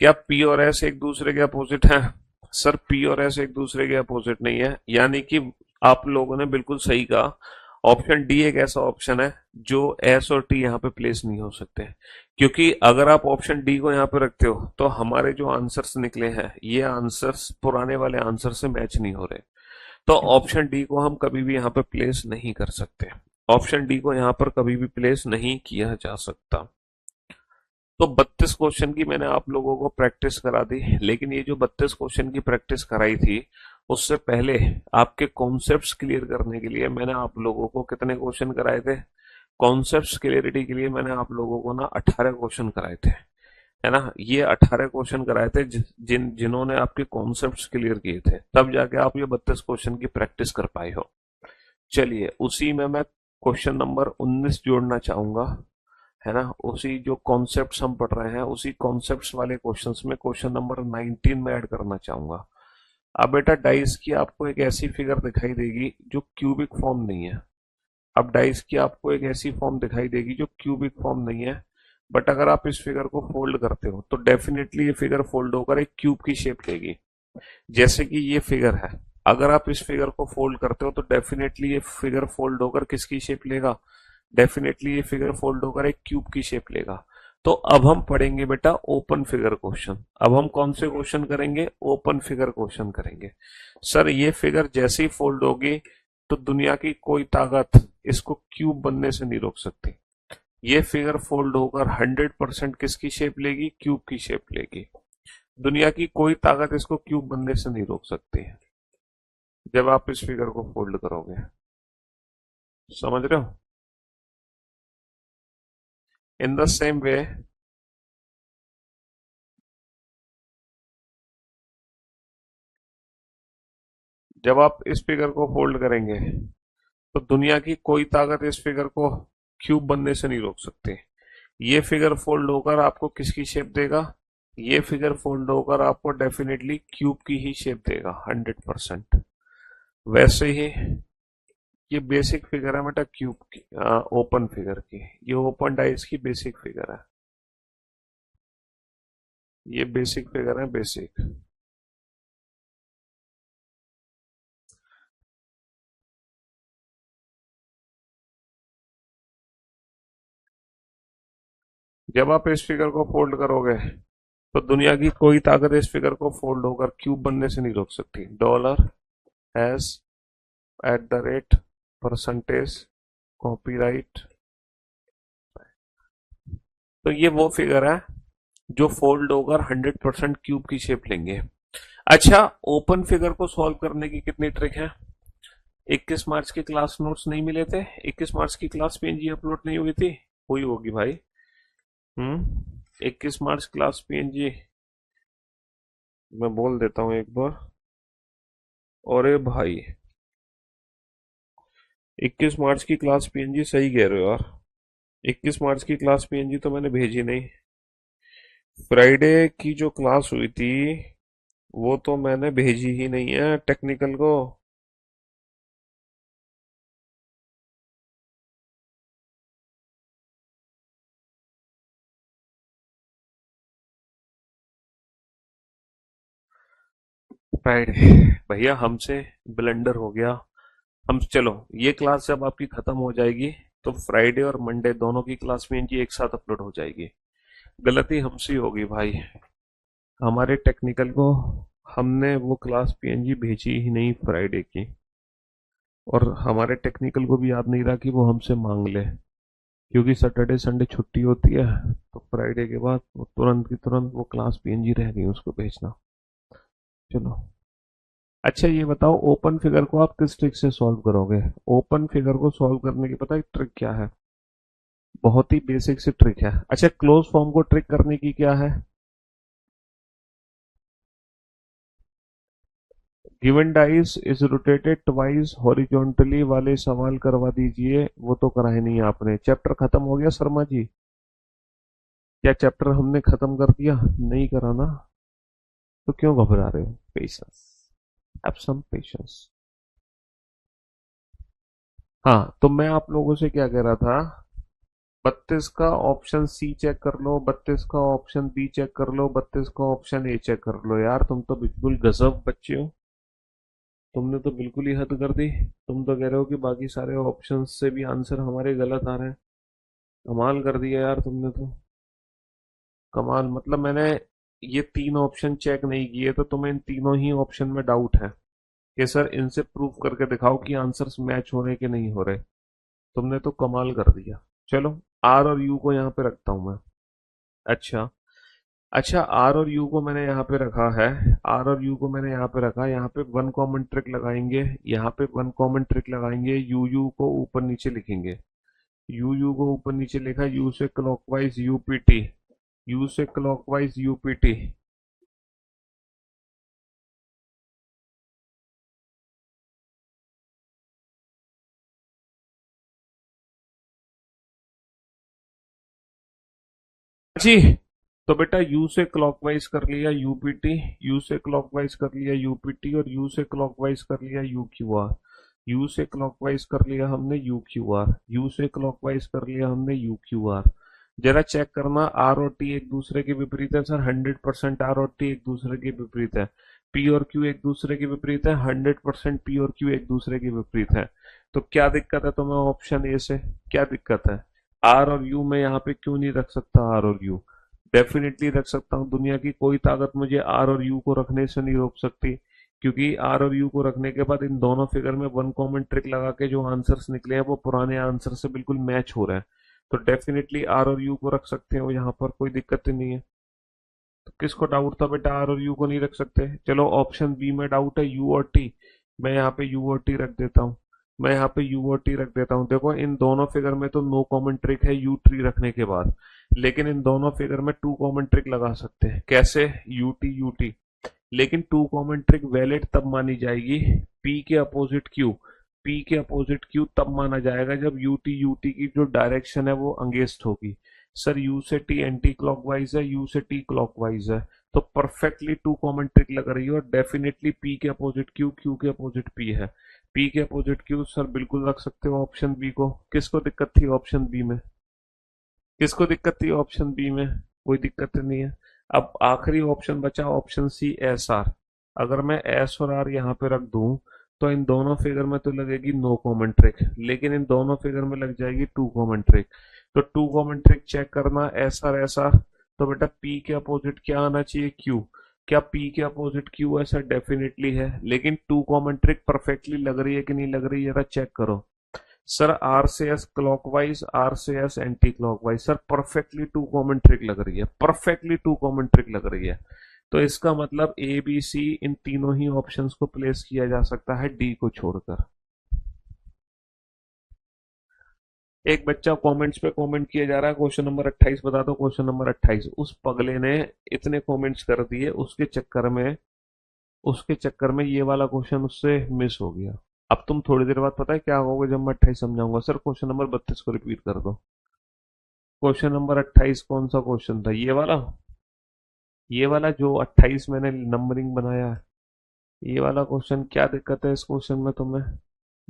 क्या पी और एस एक दूसरे के अपोजिट हैं। सर पी और एस एक दूसरे के अपोजिट नहीं है, यानी कि आप लोगों ने बिल्कुल सही कहा। ऑप्शन डी एक ऐसा ऑप्शन है जो एस और टी यहाँ पे प्लेस नहीं हो सकते, क्योंकि अगर आप ऑप्शन डी को यहाँ पे रखते हो तो हमारे जो आंसर्स निकले हैं ये आंसर्स पुराने वाले आंसर से मैच नहीं हो रहे। तो ऑप्शन डी को हम कभी भी यहाँ पे प्लेस नहीं कर सकते, ऑप्शन डी को यहाँ पर कभी भी प्लेस नहीं किया जा सकता। तो 32 क्वेश्चन की मैंने आप लोगों को प्रैक्टिस करा दी, लेकिन ये जो 32 क्वेश्चन की प्रैक्टिस कराई थी, उससे पहले आपके कॉन्सेप्ट्स क्लियर करने के लिए मैंने आप लोगों को कितने क्वेश्चन कराए थे। कॉन्सेप्ट्स क्लियरिटी के लिए मैंने आप लोगों को ना 18 क्वेश्चन कराए थे, है ना। ये 18 क्वेश्चन कराए थे जिन्होंने आपके कॉन्सेप्ट्स क्लियर किए थे, तब जाके आप ये 32 क्वेश्चन की प्रैक्टिस कर पाए हो। चलिए उसी में मैं क्वेश्चन नंबर 19 जोड़ना चाहूंगा, है ना। उसी जो कॉन्सेप्ट्स हम पढ़ रहे हैं उसी कॉन्सेप्ट्स वाले क्वेश्चंस में क्वेश्चन नंबर 19 में ऐड करना चाहूंगा। अब बेटा डाइस की आपको एक ऐसी फिगर दिखाई देगी जो क्यूबिक फॉर्म नहीं है। अब डाइस की आपको एक ऐसी फॉर्म दिखाई देगी जो क्यूबिक फॉर्म नहीं है, बट अगर आप इस फिगर को फोल्ड करते हो तो डेफिनेटली ये फिगर फोल्ड होकर एक क्यूब की शेप लेगी, जैसे कि ये फिगर है। अगर आप इस फिगर को फोल्ड करते हो तो डेफिनेटली ये फिगर फोल्ड होकर किसकी शेप लेगा? डेफिनेटली ये फिगर फोल्ड होकर एक क्यूब की शेप लेगा। तो अब हम पढ़ेंगे बेटा ओपन फिगर क्वेश्चन। अब हम कौन से क्वेश्चन करेंगे? ओपन फिगर क्वेश्चन करेंगे। सर ये फिगर जैसे ही फोल्ड होगी तो दुनिया की कोई ताकत इसको क्यूब बनने से नहीं रोक सकती। ये फिगर फोल्ड होकर 100% किसकी शेप लेगी? क्यूब की शेप लेगी। दुनिया की कोई ताकत इसको क्यूब बनने से नहीं रोक सकती है जब आप इस फिगर को फोल्ड करोगे। समझ रहे हो? इन द सेम वे जब आप इस फिगर को फोल्ड करेंगे तो दुनिया की कोई ताकत इस फिगर को क्यूब बनने से नहीं रोक सकती। ये फिगर फोल्ड होकर आपको किसकी शेप देगा? ये फिगर फोल्ड होकर आपको डेफिनेटली क्यूब की ही शेप देगा 100%। वैसे ही ये बेसिक फिगर है बेटा क्यूब की, ओपन फिगर की। ये ओपन डाइस की बेसिक फिगर है। ये बेसिक फिगर है, बेसिक। जब आप इस फिगर को फोल्ड करोगे तो दुनिया की कोई ताकत इस फिगर को फोल्ड होकर क्यूब बनने से नहीं रोक सकती। Dollar S eight the rate percentage copyright. तो ये वो फिगर है जो फोल्ड होकर 100% क्यूब की शेप लेंगे। अच्छा, ओपन फिगर को सॉल्व करने की कितनी ट्रिक है? 21 मार्च के क्लास नोट्स नहीं मिले थे? 21 मार्च की क्लास पीएनजी अपलोड नहीं हुई थी? हुई होगी भाई। 21 मार्च क्लास पीएनजी मैं बोल देता हूँ एक बार। अरे भाई 21 मार्च की क्लास पीएनजी, सही कह रहे हो यार। 21 मार्च की क्लास पीएनजी तो मैंने भेजी नहीं। फ्राइडे की जो क्लास हुई थी वो तो मैंने भेजी ही नहीं है टेक्निकल को। फ्राइडे भैया हमसे ब्लंडर हो गया। हम चलो, ये क्लास जब आपकी खत्म हो जाएगी तो फ्राइडे और मंडे दोनों की क्लास में इनकी एक साथ अपलोड हो जाएगी। गलती हमसे ही होगी भाई। हमारे टेक्निकल को हमने वो क्लास पीएनजी भेजी ही नहीं फ्राइडे की, और हमारे टेक्निकल को भी याद नहीं रहा कि वो हमसे मांग ले, क्योंकि सैटरडे संडे छुट्टी होती है तो फ्राइडे के बाद वो तुरंत की तुरंत वो क्लास पीएनजी रह गई उसको भेजना। चलो, अच्छा ये बताओ ओपन फिगर को आप किस ट्रिक से सॉल्व करोगे? ओपन फिगर को सॉल्व करने की पता है ट्रिक क्या है? बहुत ही बेसिक सी ट्रिक है। अच्छा, क्लोज फॉर्म को ट्रिक करने की क्या है? Given dice is rotated twice horizontally वाले सवाल करवा दीजिए। वो तो कराए नहीं आपने। चैप्टर खत्म हो गया शर्मा जी? क्या चैप्टर हमने खत्म कर दिया? नहीं करा ना? तो क्यों घबरा रहे हो? Patience, have some patience. हाँ, तो मैं आप लोगों से क्या कह रहा था, 32 का ऑप्शन सी चेक कर लो, 32 का ऑप्शन बी चेक कर लो, 32 का ऑप्शन ए चेक कर लो। यार तुम तो बिल्कुल गजब बच्चे हो। तुमने तो बिल्कुल ही हद कर दी। तुम तो कह रहे हो कि बाकी सारे ऑप्शन से भी आंसर हमारे गलत आ रहे हैं। कमाल कर दिया यार तुमने तो। कमाल, मतलब मैंने ये तीन ऑप्शन चेक नहीं किए तो तुम्हें इन तीनों ही ऑप्शन में डाउट है कि सर इनसे प्रूव करके दिखाओ कि आंसर्स मैच हो रहे कि नहीं हो रहे। तुमने तो कमाल कर दिया। चलो, आर और यू को यहाँ पे रखता हूं मैं। अच्छा, अच्छा आर और यू को मैंने यहाँ पे रखा है। आर और यू को मैंने यहाँ पे रखा। यहाँ पे वन कॉमन ट्रिक लगाएंगे। यहाँ पे वन कॉमन ट्रिक लगाएंगे, यू यू को ऊपर नीचे लिखेंगे। यू यू को ऊपर नीचे लिखा, यू से क्लॉकवाइज यूपीटी। यू से क्लॉकवाइज यूपीटी। जी, तो बेटा यू से क्लॉकवाइज कर लिया यूपीटी, यू से क्लॉकवाइज कर लिया यूपीटी, और यू से क्लॉकवाइज कर लिया यू क्यू आर। यू से क्लॉकवाइज कर लिया हमने यू क्यू आर, यू से क्लॉकवाइज कर लिया हमने यू क्यू आर। जरा चेक करना, आर और टी एक दूसरे के विपरीत है सर? 100% आर और टी एक दूसरे के विपरीत है। पी और क्यू एक दूसरे के विपरीत है, 100% पी और क्यू एक दूसरे के विपरीत है। तो क्या दिक्कत है तुम्हें ऑप्शन ए से? क्या दिक्कत है? आर और यू में यहाँ पे क्यों नहीं रख सकता? आर और यू डेफिनेटली रख सकता हूँ। दुनिया की कोई ताकत मुझे आर और यू को रखने से नहीं रोक सकती, क्योंकि आर और यू को रखने के बाद इन दोनों फिगर में वन कॉमन ट्रिक लगा के जो आंसर्स निकले हैं वो पुराने आंसर से बिल्कुल मैच हो रहे हैं। तो डेफिनेटली आर और यू को रख सकते हो, यहाँ पर कोई दिक्कत ही नहीं है। तो किसको डाउट था बेटा आर और यू को नहीं रख सकते? चलो ऑप्शन बी में डाउट है यू और टी। मैं यहाँ पे यू और टी रख देता हूँ। मैं यहाँ पे यू और टी रख देता हूँ। देखो इन दोनों फिगर में तो नो कॉमन ट्रिक है यू ट्री रखने के बाद, लेकिन इन दोनों फिगर में टू कॉमन ट्रिक लगा सकते हैं। कैसे? U T. लेकिन टू कॉमन ट्रिक वैलिड तब मानी जाएगी पी के अपोजिट क्यू। पी के अपोजिट क्यू तब माना जाएगा जब यू टी की जो डायरेक्शन है वो अंगेंस्ट होगी। सर यू से टी एंटी क्लॉकवाइज है, यू से टी क्लॉकवाइज है, तो परफेक्टली टू कॉमन ट्रिक लग रही है और डेफिनेटली पी के अपोजिट क्यू, क्यू के अपोजिट पी है। पी के अपोजिट क्यू सर बिल्कुल रख सकते हो ऑप्शन बी को। किसको दिक्कत थी ऑप्शन बी में? किसको दिक्कत थी ऑप्शन बी में? कोई दिक्कत नहीं है। अब आखिरी ऑप्शन बचा ऑप्शन सी एस आर। अगर मैं एस और आर यहाँ पे रख दूं तो इन दोनों फिगर में तो लगेगी नो कॉमन ट्रिक, लेकिन इन दोनों फिगर में लग जाएगी टू कॉमन ट्रिक। तो टू कॉमन ट्रिक चेक करना एस आर। तो बेटा पी के अपोजिट क्या आना चाहिए? क्यू। क्या पी के अपोजिट क्यू है? सर डेफिनेटली है, लेकिन टू कॉमन ट्रिक परफेक्टली लग रही है कि नहीं लग रही है? जरा चेक करो। सर आर से एस क्लॉकवाइज, आर से S anti clockwise. Sir perfectly two common trick लग रही है, परफेक्टली टू कॉमन ट्रिक लग रही है। तो इसका मतलब ए बी सी इन तीनों ही ऑप्शंस को प्लेस किया जा सकता है डी को छोड़कर। एक बच्चा कमेंट्स पे कमेंट किया जा रहा है, क्वेश्चन नंबर 28 बता दो। क्वेश्चन नंबर 28 उस पगले ने इतने कमेंट्स कर दिए, उसके चक्कर में ये वाला क्वेश्चन उससे मिस हो गया। अब तुम थोड़ी देर बाद पता है क्या होगा जब मैं 28 समझाऊंगा? सर क्वेश्चन नंबर 32 को रिपीट कर दो। क्वेश्चन नंबर 28 कौन सा क्वेश्चन था? ये वाला जो 28 मैंने नंबरिंग बनाया है, ये वाला क्वेश्चन। क्या दिक्कत है इस क्वेश्चन में तुम्हें?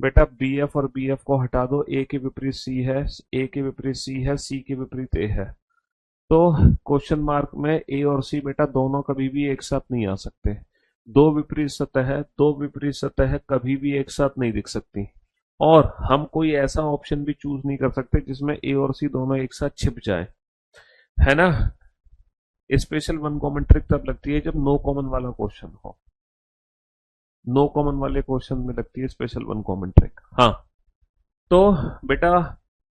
बेटा बी एफ और बी एफ को हटा दो, ए के विपरीत सी है, ए के विपरीत सी है, सी के विपरीत ए है। तो क्वेश्चन मार्क में ए और सी बेटा दोनों कभी भी एक साथ नहीं आ सकते। दो विपरीत सतह कभी भी एक साथ नहीं दिख सकती। और हम कोई ऐसा ऑप्शन भी चूज नहीं कर सकते जिसमें ए और सी दोनों एक साथ छिप जाए, है ना? स्पेशल वन कॉमन ट्रिक तब लगती है जब नो कॉमन वाला क्वेश्चन हो। नो कॉमन वाले क्वेश्चन में लगती है स्पेशल वन कॉमन ट्रिक। हाँ, तो बेटा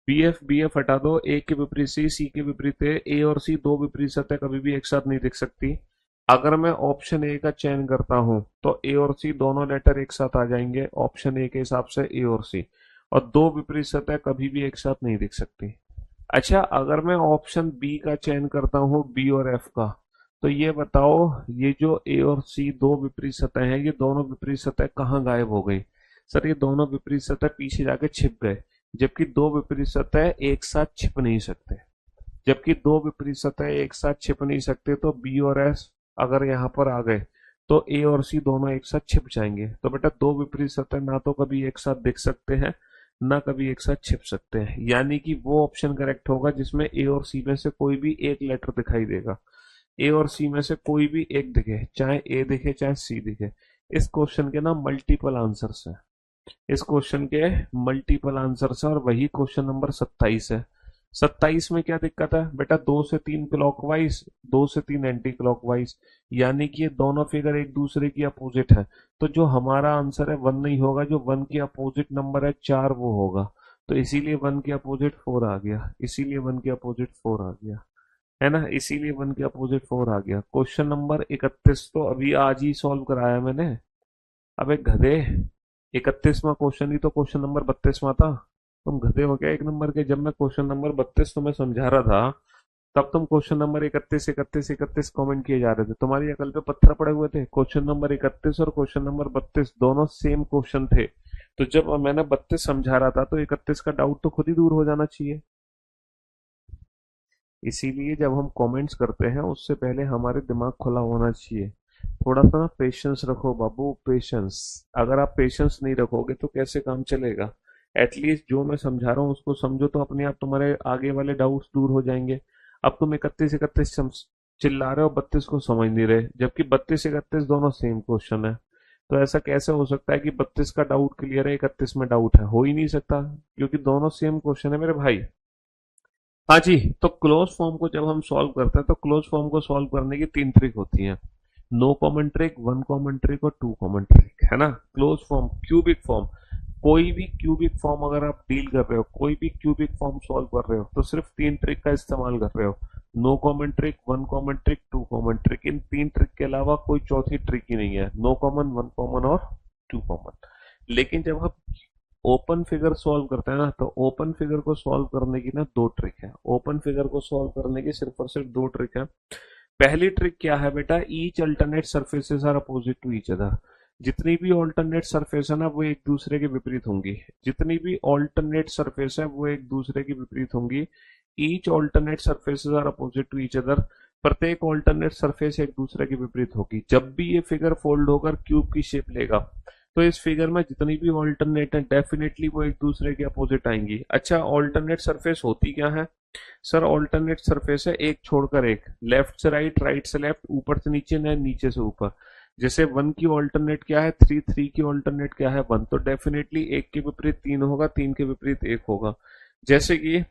बी एफ हटा दो, ए के विपरीत सी, सी के विपरीत ए और सी दो विपरीत सतह कभी भी एक साथ नहीं दिख सकती। अगर मैं ऑप्शन ए का चयन करता हूं तो ए और सी दोनों लेटर एक साथ आ जाएंगे ऑप्शन ए के हिसाब से, ए और सी। और दो विपरीत सतह कभी भी एक साथ नहीं दिख सकती। अच्छा, अगर मैं ऑप्शन बी का चयन करता हूँ, बी और एफ का, तो ये बताओ ये जो ए और सी दो विपरीत सतह हैं, ये दोनों विपरीत सतह कहाँ गायब हो गई? सर ये दोनों विपरीत सतह पीछे जाके छिप गए, जबकि दो विपरीत सतह एक साथ छिप नहीं सकते। जबकि दो विपरीत सतह एक साथ छिप नहीं सकते, तो बी और एस अगर यहाँ पर आ गए तो ए और सी दोनों एक साथ छिप जाएंगे। तो बेटा दो विपरीत सतह ना तो कभी एक साथ दिख सकते हैं ना कभी एक साथ छिप सकते हैं, यानी कि वो ऑप्शन करेक्ट होगा जिसमें ए और सी में से कोई भी एक लेटर दिखाई देगा। ए और सी में से कोई भी एक दिखे, चाहे ए दिखे चाहे सी दिखे। इस क्वेश्चन के ना मल्टीपल आंसर्स हैं, इस क्वेश्चन के मल्टीपल आंसर्स हैं, और वही क्वेश्चन नंबर 27 है। 27 में क्या दिक्कत है बेटा? दो से तीन क्लॉकवाइज, दो से तीन एंटी क्लॉकवाइज, यानी कि ये दोनों फिगर एक दूसरे की अपोजिट है। तो जो हमारा आंसर है वन नहीं होगा, जो वन के अपोजिट नंबर है 4 वो होगा। तो इसीलिए वन के अपोजिट 4 आ गया, इसीलिए वन के अपोजिट 4 आ गया, है ना? इसीलिए वन के अपोजिट 4 आ गया। क्वेश्चन नंबर 31 तो अभी आज ही सॉल्व कराया मैंने। अबे गधे, 31वां क्वेश्चन ही तो क्वेश्चन नंबर 32वां था। तुम गधे हो क्या एक नंबर के? जब मैं क्वेश्चन नंबर 32 तुम्हें समझा रहा था तब तुम क्वेश्चन नंबर 31 कमेंट किए जा रहे थे। तुम्हारी अकल पे पत्थर पड़े हुए थे। क्वेश्चन नंबर 31 और क्वेश्चन नंबर 32 दोनों सेम क्वेश्चन थे। तो जब मैंने 32 समझा रहा था तो 31 का डाउट तो खुद ही दूर हो जाना चाहिए। इसीलिए जब हम कमेंट्स करते हैं उससे पहले हमारे दिमाग खुला होना चाहिए। थोड़ा सा ना पेशेंस रखो बाबू, पेशेंस। अगर आप पेशेंस नहीं रखोगे तो कैसे काम चलेगा? एटलीस्ट जो मैं समझा रहा हूँ उसको समझो, तो अपने आप तुम्हारे आगे वाले डाउट्स दूर हो जाएंगे। अब तुम 31 चिल्ला रहे हो 32 को समझ नहीं रहे, जबकि 32 31 दोनों सेम क्वेश्चन है। तो ऐसा कैसे हो सकता है कि 32 का डाउट क्लियर है 31 में डाउट है? हो ही नहीं सकता, क्योंकि दोनों सेम क्वेश्चन है मेरे भाई। हाँ जी। तो क्लोज फॉर्म को जब हम सॉल्व करते हैं तो क्लोज फॉर्म को सॉल्व करने की तीन ट्रिक होती हैं। No common trick, one common trick और टू कॉमन ट्रिक, है ना। क्लोज फॉर्म, क्यूबिक फॉर्म, कोई भी क्यूबिक फॉर्म अगर आप डील कर रहे हो, कोई भी क्यूबिक फॉर्म सॉल्व कर रहे हो, तो सिर्फ तीन ट्रिक का इस्तेमाल कर रहे हो। No common trick, one common trick, two common trick. इन तीन ट्रिक के अलावा कोई चौथी ट्रिक ही नहीं है। नो कॉमन, वन कॉमन और टू कॉमन। लेकिन जब हम ओपन फिगर सॉल्व करते हैं ना, तो ओपन फिगर को सॉल्व करने की ना दो ट्रिक है। ओपन फिगर को सॉल्व करने की सिर्फ और सिर्फ दो ट्रिक है। पहली ट्रिक क्या है बेटा? Each alternate surfaces are opposite to each other. जितनी भी ऑल्टरनेट सरफेस है ना, वो एक दूसरे के विपरीत होंगी। जितनी भी ऑल्टरनेट सरफेस है वो एक दूसरे के विपरीत होंगी। Each alternate surfaces are opposite to each other. प्रत्येक ऑल्टरनेट सरफेस एक दूसरे के विपरीत होगी। जब भी ये फिगर फोल्ड होकर क्यूब की शेप लेगा, तो इस फिगर में जितनी भी ऑल्टरनेट है डेफिनेटली वो एक दूसरे के अपोजिट आएंगी। अच्छा, ऑल्टरनेट सरफेस होती क्या है? सर ऑल्टरनेट सरफेस है एक छोड़कर एक, लेफ्ट से राइट, राइट से लेफ्ट, ऊपर से नीचे, न नीचे से ऊपर। जैसे वन की ऑल्टरनेट क्या है? थ्री। थ्री की ऑल्टरनेट क्या है? वन। तो डेफिनेटली एक के विपरीत तीन होगा, तीन के विपरीत एक होगा। जैसे कि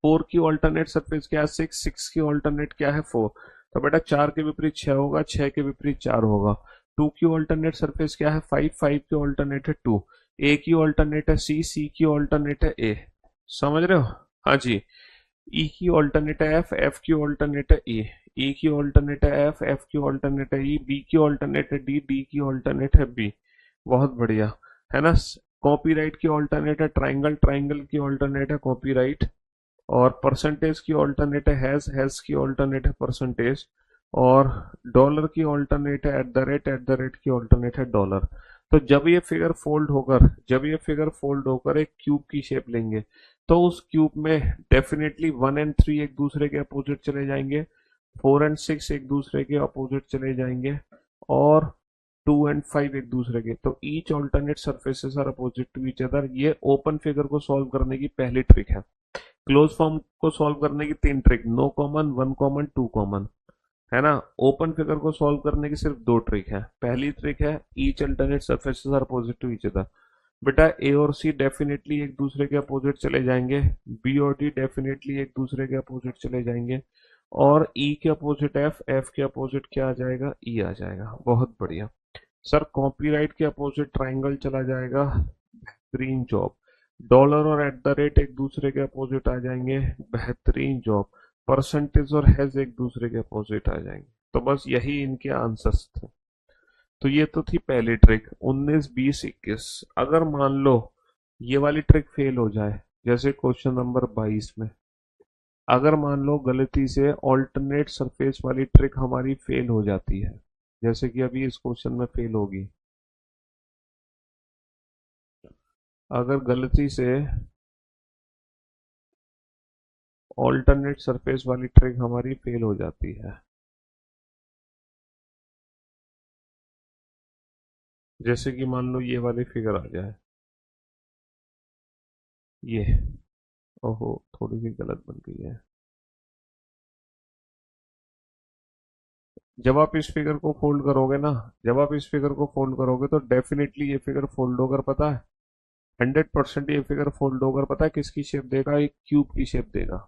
फोर की ऑल्टरनेट सरफेस क्या है? सिक्स। सिक्स की ऑल्टरनेट क्या है? फोर। तो बेटा चार के विपरीत छह होगा, छह के विपरीत चार होगा। टू की ऑल्टरनेट सरफेस क्या है? फाइव। फाइव की ऑल्टरनेट है टू। ए की ऑल्टरनेट है सी। सी की ऑल्टरनेट है ए। समझ रहे हो? हाँ जी। ई की ऑल्टरनेट है एफ। एफ की ऑल्टरनेट है ई। ई की ऑल्टरनेट है एफ। एफ की ऑल्टरनेट है ई। बी की ऑल्टरनेट है डी। डी की ऑल्टरनेट है बी। बहुत बढ़िया, है ना। कॉपीराइट की ऑल्टरनेट है ट्राइंगल। ट्राइंगल की ऑल्टरनेट है कॉपीराइट। और परसेंटेज की ऑल्टरनेट है हैज। हैज की ऑल्टरनेट है परसेंटेज। और डॉलर की ऑल्टरनेट है eight the rate. At the rate की ऑल्टरनेट है डॉलर। तो जब ये फिगर फोल्ड होकर एक क्यूब की शेप लेंगे, तो उस क्यूब में डेफिनेटली वन एंड थ्री एक दूसरे के अपोजिट चले जाएंगे। फोर एंड सिक्स एक दूसरे के अपोजिट चले जाएंगे। और टू एंड फाइव एक दूसरे के। तो each alternate surfaces are opposite to each other. ये ओपन फिगर को सॉल्व करने की पहली ट्रिक है। क्लोज फॉर्म को सॉल्व करने की तीन trick, no common, one common, two common, है ना। ओपन फिगर को सॉल्व करने की सिर्फ दो ट्रिक है। पहली ट्रिक है each alternate surfaces are opposite to each other. बेटा ए और सी डेफिनेटली एक दूसरे के अपोजिट चले जाएंगे। बी और डी डेफिनेटली एक दूसरे के अपोजिट चले जाएंगे। और ई के अपोजिट एफ। एफ के अपोजिट क्या आ जाएगा? ई आ जाएगा। बहुत बढ़िया। सर कॉपीराइट के अपोजिट ट्राइंगल चला जाएगा। बेहतरीन जॉब। डॉलर और एट द रेट एक दूसरे के अपोजिट आ जाएंगे। बेहतरीन जॉब। परसेंटेज और हैज एक दूसरे के अपोजिट आ जाएंगे। तो बस यही इनके आंसर्स थे। तो ये तो थी पहली ट्रिक। 19 20 21। अगर मान लो ये वाली ट्रिक फेल हो जाए, जैसे क्वेश्चन नंबर 22 में, अगर मान लो गलती से ऑल्टरनेट सरफेस वाली ट्रिक हमारी फेल हो जाती है, जैसे कि अभी इस क्वेश्चन में फेल होगी। अगर गलती से ऑल्टरनेट सरफेस वाली ट्रिक हमारी फेल हो जाती है, जैसे कि मान लो ये वाली फिगर आ जाए, ये, ओहो थोड़ी सी गलत बन गई है। जब आप इस फिगर को फोल्ड करोगे ना, जब आप इस फिगर को फोल्ड करोगे तो डेफिनेटली ये फिगर फोल्ड होकर, पता है, 100% ये फिगर फोल्ड होकर, पता है किसकी शेप देगा? एक क्यूब की शेप देगा।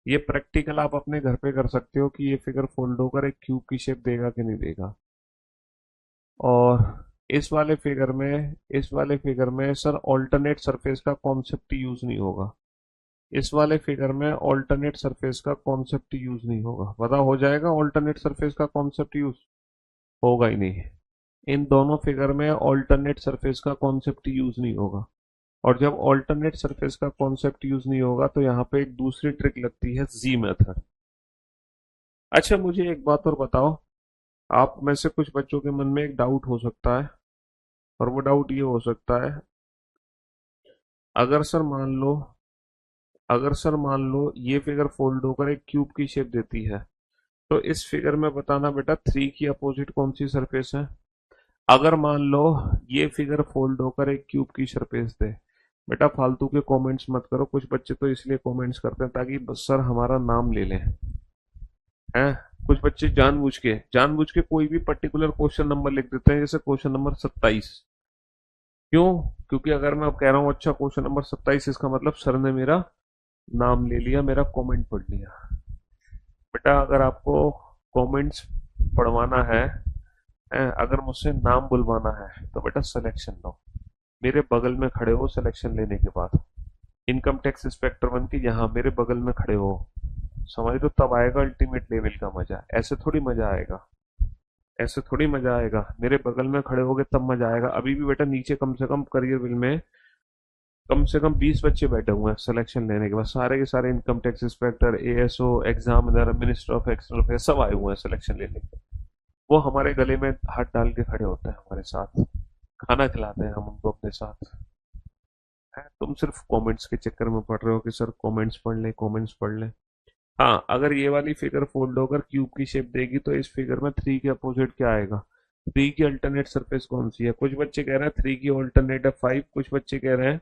ये प्रैक्टिकल आप अपने घर पे कर सकते हो कि ये फिगर फोल्ड होकर एक क्यूब की शेप देगा कि नहीं देगा। और इस वाले फिगर में सर ऑल्टरनेट सरफेस का कॉन्सेप्ट यूज नहीं होगा। इस वाले फिगर में ऑल्टरनेट सरफेस का कॉन्सेप्ट यूज नहीं होगा। पता हो जाएगा ऑल्टरनेट सरफेस का कॉन्सेप्ट यूज होगा ही नहीं। इन दोनों फिगर में ऑल्टरनेट सरफेस का कॉन्सेप्ट यूज नहीं होगा। और जब ऑल्टरनेट सरफेस का कॉन्सेप्ट यूज नहीं होगा तो यहाँ पे एक दूसरी ट्रिक लगती है, जी मेथड। अच्छा मुझे एक बात और बताओ, आप में से कुछ बच्चों के मन में एक डाउट हो सकता है, और वो डाउट ये हो सकता है, अगर सर मान लो अगर सर मान लो ये फिगर फोल्ड होकर एक क्यूब की शेप देती है, तो इस फिगर में बताना बेटा थ्री की अपोजिट कौन सी सरफेस है। अगर मान लो ये फिगर फोल्ड होकर एक क्यूब की सरफेस दे, बेटा फालतू के कमेंट्स मत करो। कुछ बच्चे तो इसलिए कमेंट्स करते हैं ताकि बस सर हमारा नाम ले लें। हैं। कुछ बच्चे जानबूझ के कोई भी पर्टिकुलर क्वेश्चन नंबर लिख देते हैं, जैसे क्वेश्चन नंबर 27। क्यों? क्योंकि अगर मैं अब कह रहा हूँ अच्छा क्वेश्चन नंबर 27, इसका मतलब सर ने मेरा नाम ले लिया, मेरा कमेंट पढ़ लिया। बेटा अगर आपको कमेंट्स पढ़वाना है, अगर मुझसे नाम बुलवाना है तो बेटा सिलेक्शन लो, मेरे बगल में खड़े हो सिलेक्शन लेने के बाद, इनकम टैक्स इंस्पेक्टर बन के यहाँ मेरे बगल में खड़े हो, समझ लो, तब आएगा अल्टीमेट लेवल का मजा। ऐसे थोड़ी मजा आएगा, ऐसे थोड़ी मजा आएगा, मेरे बगल में खड़े होगे तब मजा आएगा। अभी भी बेटा नीचे कम से कम करियर बिल में कम से कम 20 बच्चे बैठे हुए हैं सिलेक्शन लेने के बाद, सारे के सारे income tax inspector, ASO, examiner, minister of external affairs सब आए हुए हैं सिलेक्शन लेने के। वो हमारे गले में हाथ डाल के खड़े होते हैं हमारे साथ, खाना खिलाते हैं हम उनको अपने साथ। है तुम सिर्फ कमेंट्स के चक्कर में पढ़ रहे हो कि सर कमेंट्स पढ़ लें, कमेंट्स पढ़ लें। हाँ, अगर ये वाली फिगर फोल्ड होकर क्यूब की शेप देगी तो इस फिगर में 3 के अपोजिट क्या आएगा? 3 की अल्टरनेट सरफेस कौन सी है? कुछ बच्चे कह रहे हैं 3 की अल्टरनेट है 5, कुछ बच्चे कह रहे हैं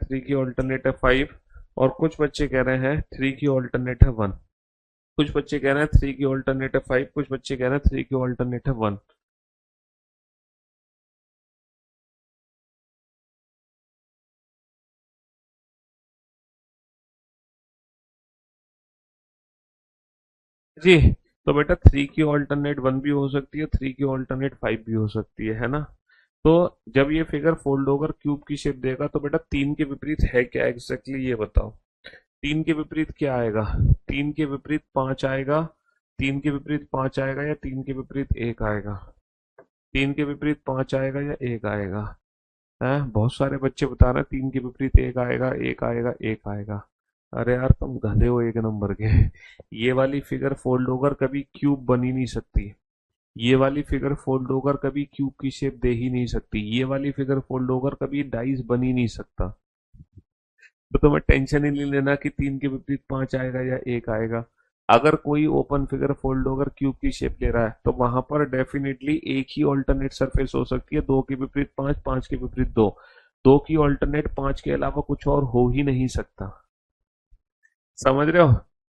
3 की अल्टरनेट है 5, और कुछ बच्चे कह रहे हैं 3 की अल्टरनेट है 1। कुछ बच्चे कह रहे हैं 3 की अल्टरनेट है 5, कुछ बच्चे कह रहे हैं 3 की अल्टरनेट है 1। जी, तो बेटा 3 की ऑल्टरनेट 1 भी हो सकती है, 3 की ऑल्टरनेट 5 भी हो सकती है ना? तो जब ये फिगर फोल्ड होकर क्यूब की शेप देगा तो बेटा 3 के विपरीत है क्या एग्जैक्टली ये बताओ। 3 के विपरीत क्या आएगा? 3 के विपरीत 5 आएगा, 3 के विपरीत 5 आएगा, या 3 के विपरीत 1 आएगा? 3 के विपरीत 5 आएगा या 1 आएगा? है, बहुत सारे बच्चे बता रहे हैं 3 के विपरीत 1 आएगा, 1 आएगा, 1 आएगा। अरे यार तुम गधे हो एक नंबर के। ये वाली फिगर फोल्ड होकर कभी क्यूब बन ही नहीं सकती, ये वाली फिगर फोल्ड होकर कभी क्यूब की शेप दे ही नहीं सकती, ये वाली फिगर फोल्ड होकर कभी डाइस बन ही नहीं सकता। तो तुम्हें टेंशन ही नहीं लेना कि 3 के विपरीत 5 आएगा या 1 आएगा। अगर कोई ओपन फिगर फोल्ड होकर क्यूब की शेप ले रहा है तो वहां पर डेफिनेटली एक ही ऑल्टरनेट सरफेस हो सकती है, 2 के विपरीत 5, 5 के विपरीत 2, 2 की ऑल्टरनेट 5 के अलावा कुछ और हो ही नहीं सकता। समझ रहे हो?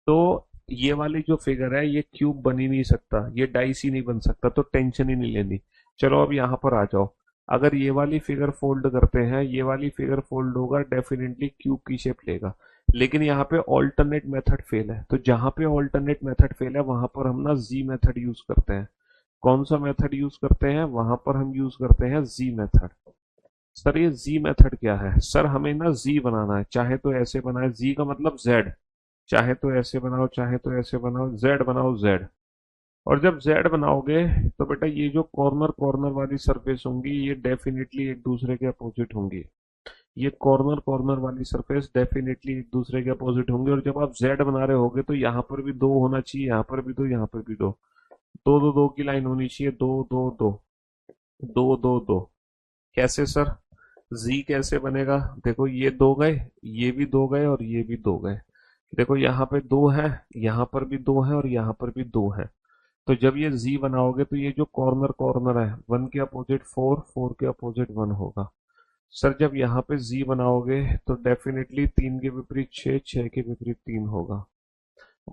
तो ये वाली जो फिगर है ये क्यूब बन ही नहीं सकता, ये डाइस ही नहीं बन सकता, तो टेंशन ही नहीं लेनी। चलो अब यहाँ पर आ जाओ। अगर ये वाली फिगर फोल्ड करते हैं, ये वाली फिगर फोल्ड होगा डेफिनेटली क्यूब की शेप लेगा, लेकिन यहाँ पे ऑल्टरनेट मेथड फेल है, तो जहां पे ऑल्टरनेट मेथड फेल है वहां पर हम ना जी मेथड यूज करते हैं। कौन सा मेथड यूज करते हैं? वहां पर हम यूज करते हैं जी मेथड। सर ये जी मेथड क्या है? सर हमें ना जी बनाना है, चाहे तो ऐसे बनाए, जी का मतलब जेड, चाहे तो ऐसे बनाओ चाहे तो ऐसे बनाओ, जेड बनाओ जेड। और जब जेड बनाओगे तो बेटा ये जो कॉर्नर कॉर्नर वाली सरफेस होंगी ये डेफिनेटली एक दूसरे के अपोजिट होंगी, ये कॉर्नर कॉर्नर वाली सरफेस डेफिनेटली एक दूसरे के अपोजिट होंगे। और जब आप जेड बना रहे होगे तो यहाँ पर भी दो होना चाहिए, यहाँ पर भी दो, यहाँ पर भी दो, दो दो दो की लाइन होनी चाहिए, दो दो दो, दो दो दो। कैसे सर? जी कैसे बनेगा? देखो ये दो गए, ये भी दो गए, और ये भी दो गए। देखो यहाँ पे दो है, यहाँ पर भी दो है, और यहाँ पर भी दो है। तो जब ये जी बनाओगे तो ये जो कॉर्नर कॉर्नर है, 1 के अपोजिट 4, 4 के अपोजिट 1 होगा। सर जब यहाँ पे जी बनाओगे तो डेफिनेटली 3 के विपरीत 6, 6 के विपरीत 3 होगा।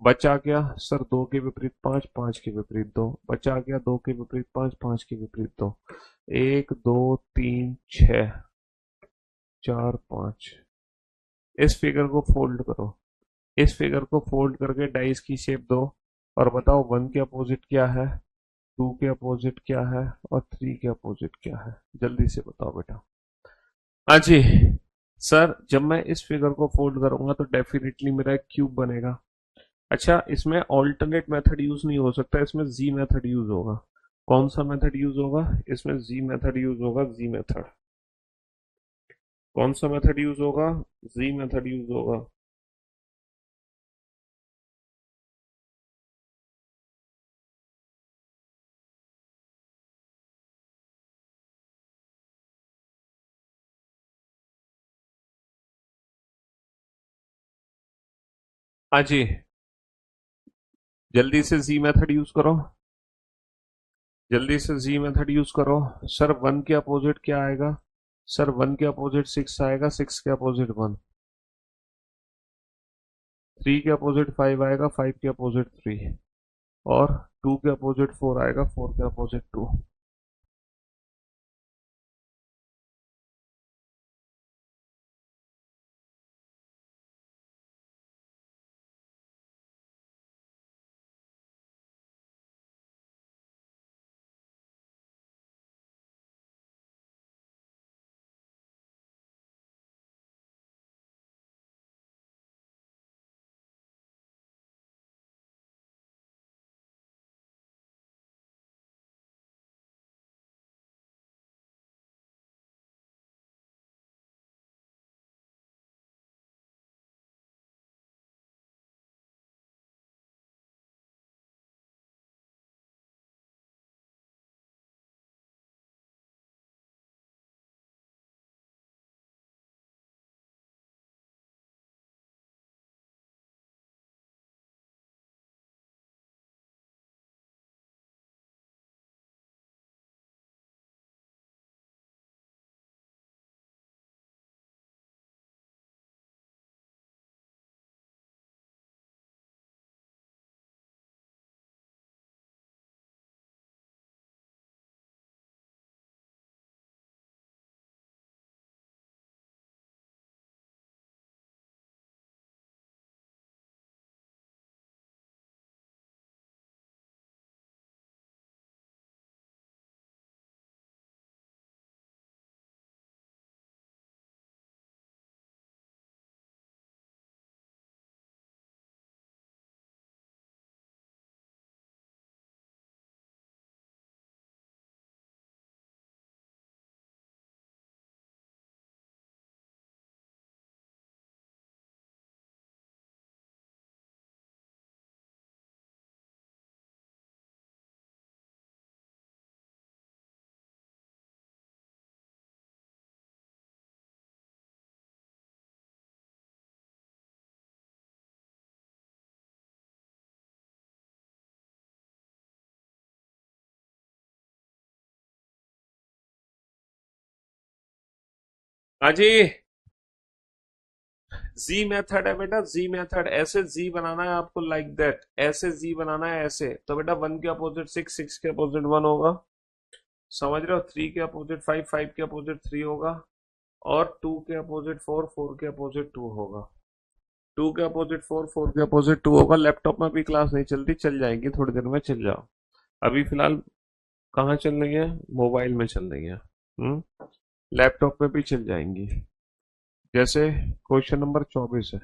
बचा क्या सर? 2 के विपरीत 5, 5 के विपरीत 2, बचा क्या? 2 के विपरीत 5, 5 के विपरीत 2, 1 2 3 6 4 5। इस फिगर को फोल्ड करो, इस फिगर को फोल्ड करके डाइस की शेप दो, और बताओ 1 के अपोजिट क्या है, 2 के अपोजिट क्या है, और 3 के अपोजिट क्या है? जल्दी से बताओ बेटा। हाँ जी। सर जब मैं इस फिगर को फोल्ड करूंगा तो डेफिनेटली मेरा एक क्यूब बनेगा। अच्छा इसमें ऑल्टरनेट मेथड यूज नहीं हो सकता, इसमें जी मेथड यूज होगा। कौन सा मेथड यूज होगा? इसमें जी मेथड यूज होगा, जी मेथड। कौन सा मेथड यूज होगा? जी मेथड यूज होगा। हाँ जी, जल्दी से जी मेथड यूज करो, जल्दी से जी मेथड यूज करो। सर 1 के अपोजिट क्या आएगा? सर 1 के अपोजिट 6 आएगा, 6 के अपोजिट 1। थ्री के अपोजिट फाइव आएगा, फाइव के अपोजिट थ्री, और टू के अपोजिट फोर आएगा, फोर के अपोजिट टू। हाँ जी। जी मेथड है बेटा, जी मेथड। ऐसे जी बनाना है आपको, लाइक दैट, ऐसे जी बनाना है ऐसे। तो बेटा वन के अपोजिट सिक्स, सिक्स के अपोजिट वन होगा, समझ रहे हो? थ्री के अपोजिट फाइव, फाइव के अपोजिट थ्री होगा, और टू के अपोजिट फोर, फोर के अपोजिट टू होगा। टू के अपोजिट फोर, फोर के अपोजिट टू होगा। लैपटॉप में भी क्लास नहीं चलती, चल जाएंगी थोड़ी देर में, चल जाओ। अभी फिलहाल कहाँ चल रही है? मोबाइल में चल रही है। लैपटॉप में भी चल जाएंगी। जैसे क्वेश्चन नंबर 24 है।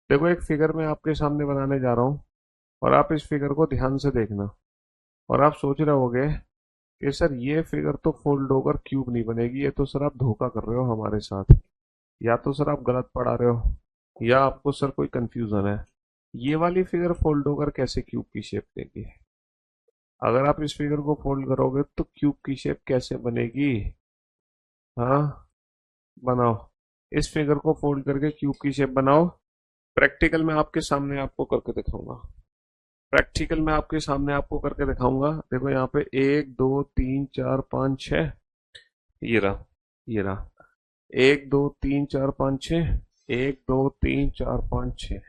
देखो, एक फिगर मैं आपके सामने बनाने जा रहा हूँ, और आप इस फिगर को ध्यान से देखना। और आप सोच रहे होगे कि सर ये फिगर तो फोल्ड होकर क्यूब नहीं बनेगी, ये तो सर आप धोखा कर रहे हो हमारे साथ, या तो सर आप गलत पढ़ा रहे हो, या आपको सर कोई कंफ्यूजन है। ये वाली फिगर फोल्ड होकर कैसे क्यूब की शेप देगी? अगर आप इस फिगर को फोल्ड करोगे तो क्यूब की शेप कैसे बनेगी? हाँ, बनाओ। इस फिगर को फोल्ड करके क्यूब की शेप बनाओ। प्रैक्टिकल में आपके सामने आपको करके दिखाऊंगा। प्रैक्टिकल में आपके सामने आपको करके दिखाऊंगा। देखो यहाँ पे एक दो तीन चार पाँच छः, ये रहा, ये रहा। एक दो तीन चार पाँच छः, एक दो तीन चार पाँच छः।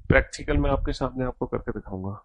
प्रैक्टिकल में आपके सामने आपको करके दिखाऊंगा।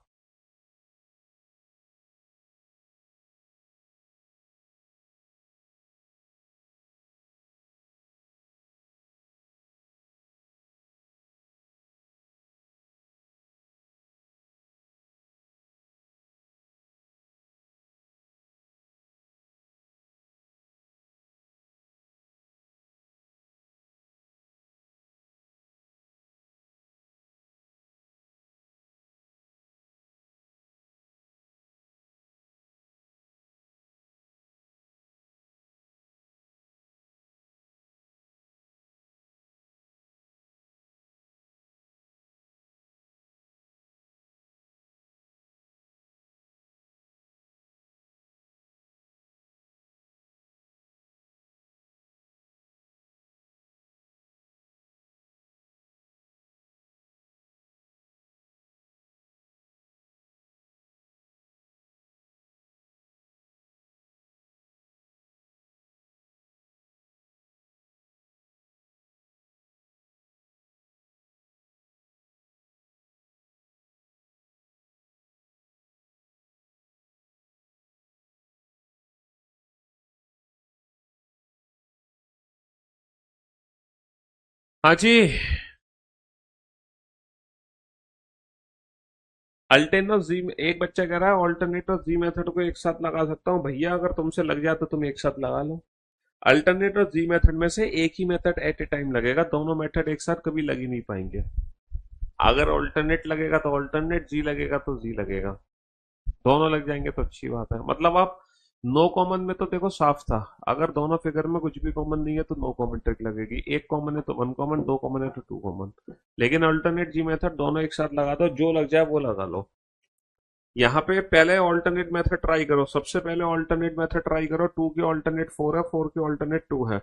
हाँ जी। अल्टरनेट जी, एक बच्चा कह रहा है ऑल्टरनेट और जी मेथड को एक साथ लगा सकता हूँ। भैया अगर तुमसे लग जाए तो तुम एक साथ लगा लो। अल्टरनेट और जी मेथड में से एक ही मेथड एट ए टाइम लगेगा, दोनों मेथड एक साथ कभी लग ही नहीं पाएंगे। अगर ऑल्टरनेट लगेगा तो ऑल्टरनेट, जी लगेगा तो जी लगेगा। दोनों लग जाएंगे तो अच्छी बात है। मतलब आप नो कॉमन में तो देखो साफ था, अगर दोनों फिगर में कुछ भी कॉमन नहीं है तो नो कॉमन ट्रिक लगेगी। एक कॉमन है तो वन कॉमन, दो कॉमन है तो टू कॉमन। लेकिन अल्टरनेट जी मेथड दोनों एक साथ लगा दो, जो लग जाए वो लगा लो। यहाँ पे पहले ऑल्टरनेट मेथड ट्राई करो, सबसे पहले ऑल्टरनेट मेथड ट्राई करो। टू की ऑल्टरनेट फोर है, फोर की ऑल्टरनेट टू है।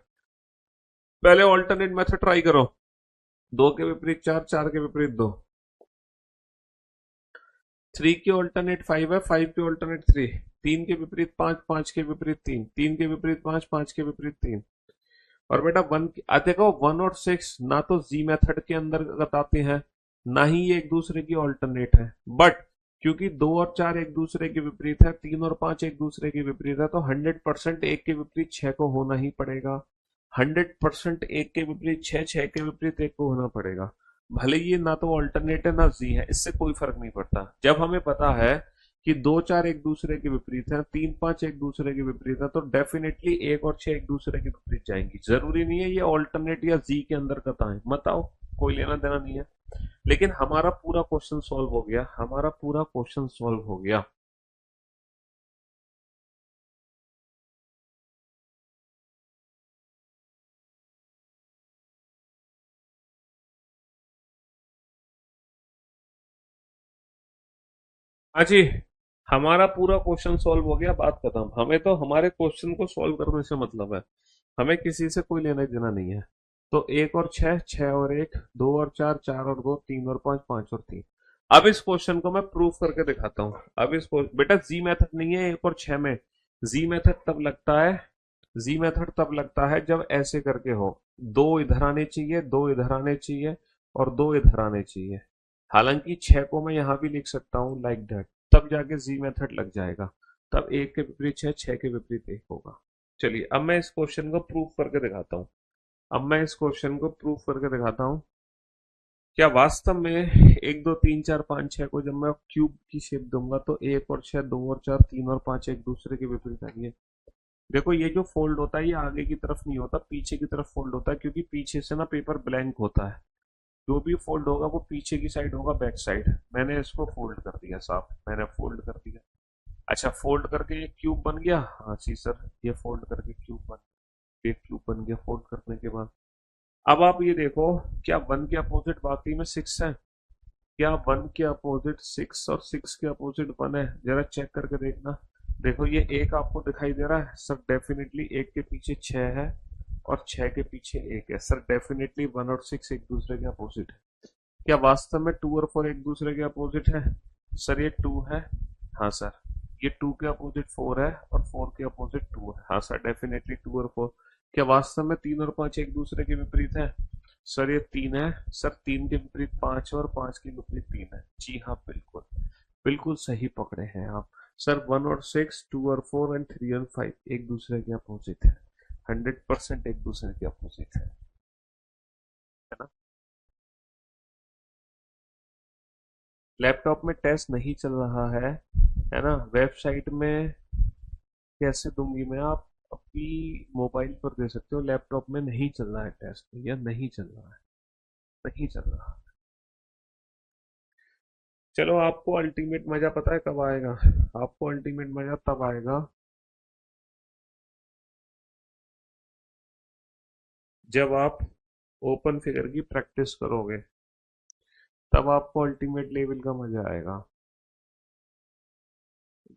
पहले ऑल्टरनेट मेथड ट्राई करो। दो के विपरीत चार, चार के विपरीत दो। थ्री की ऑल्टरनेट फाइव है, फाइव की ऑल्टरनेट थ्री। तीन के विपरीत पांच, पांच के विपरीत तीन, तीन के विपरीत पांच, पांच के विपरीत तीन। और बेटा वन देखो, वन और सिक्स ना तो जी मेथड के अंतर्गत आते हैं, ना ही ये एक दूसरे की ऑल्टरनेट है। बट क्योंकि दो और चार एक दूसरे के विपरीत है, तीन और पांच एक दूसरे के विपरीत है, तो 100% एक के विपरीत छह को होना ही पड़ेगा। 100% एक के विपरीत छह, छह के विपरीत एक को होना पड़ेगा। भले ये ना तो ऑल्टरनेट है ना जी है, इससे कोई फर्क नहीं पड़ता। जब हमें पता है कि दो चार एक दूसरे के विपरीत है, तीन पांच एक दूसरे के विपरीत है, तो डेफिनेटली एक और छह एक दूसरे के विपरीत जाएंगी। जरूरी नहीं है ये ऑल्टरनेट या जी के अंदर कत आए, मत आओ, कोई लेना देना नहीं है। लेकिन हमारा पूरा क्वेश्चन सॉल्व हो गया, हमारा पूरा क्वेश्चन सॉल्व हो गया। हाँ जी, हमारा पूरा क्वेश्चन सॉल्व हो गया, बात खत्म। हमें तो हमारे क्वेश्चन को सॉल्व करने से मतलब है, हमें किसी से कोई लेना देना नहीं है। तो एक और छह, छह और एक, दो और चार, चार और दो, तीन और पांच, पांच और तीन। अब इस क्वेश्चन को मैं प्रूफ करके दिखाता हूँ। अब बेटा जी मेथड नहीं है एक और छह में। जी मेथड तब लगता है, जी मेथड तब लगता है जब ऐसे करके हो, दो इधर आने चाहिए, दो इधर आने चाहिए, और दो इधर आने चाहिए। हालांकि छह को मैं यहां भी लिख सकता हूं लाइक दैट, तब जाके जी मेथड लग जाएगा। तब एक के विपरीत छह, छह के विपरीत एक होगा। चलिए अब मैं इस क्वेश्चन को प्रूफ करके दिखाता हूँ। अब मैं इस क्वेश्चन को प्रूफ करके दिखाता हूँ। क्या वास्तव में एक दो तीन चार पाँच छह को जब मैं क्यूब की शेप दूंगा तो एक और छह, दो और चार, तीन और पांच एक दूसरे के विपरीत आएंगे। देखो ये जो फोल्ड होता है ये आगे की तरफ नहीं होता, पीछे की तरफ फोल्ड होता है, क्योंकि पीछे से ना पेपर ब्लैंक होता है। जो भी फोल्ड होगा वो पीछे की साइड होगा, बैक साइड। मैंने इसको फोल्ड कर दिया, साफ मैंने फोल्ड कर दिया। अच्छा, फोल्ड करके ये क्यूब बन गया। हाँ जी सर, ये फोल्ड करके क्यूब बन, ये क्यूब बन गया फोल्ड करने के बाद। अब आप ये देखो, क्या वन के अपोजिट वाकई में सिक्स है? क्या वन के अपोजिट सिक्स और सिक्स के अपोजिट वन है? जरा चेक करके देखना। देखो ये एक आपको दिखाई दे रहा है सर, डेफिनेटली एक के पीछे छह है, और छह के पीछे एक है सर। डेफिनेटली वन और सिक्स एक दूसरे के अपोजिट है। क्या वास्तव में टू और फोर एक दूसरे के अपोजिट है? सर ये टू है। हाँ सर, ये टू के अपोजिट फोर है, और फोर के अपोजिट टू है। हाँ सर, डेफिनेटली टू और फोर। क्या वास्तव में तीन और पांच एक दूसरे के विपरीत है? सर ये तीन है। सर तीन के विपरीत पांच है, और पांच के विपरीत तीन है। जी हाँ, बिल्कुल बिल्कुल सही पकड़े हैं आप। सर वन और सिक्स, टू और फोर, एंड थ्री और फाइव एक दूसरे के अपोजिट है। 100% एक दूसरे के अपोजिट है ना? लैपटॉप में टेस्ट नहीं चल रहा है ना? वेबसाइट में कैसे दूंगी मैं? आप अभी मोबाइल पर दे सकते हो, लैपटॉप में नहीं चल रहा है टेस्ट, या नहीं चल रहा है, नहीं चल रहा। चलो, आपको अल्टीमेट मजा पता है कब आएगा? आपको अल्टीमेट मजा तब आएगा जब आप ओपन फिगर की प्रैक्टिस करोगे, तब आपको अल्टीमेट लेवल का मजा आएगा।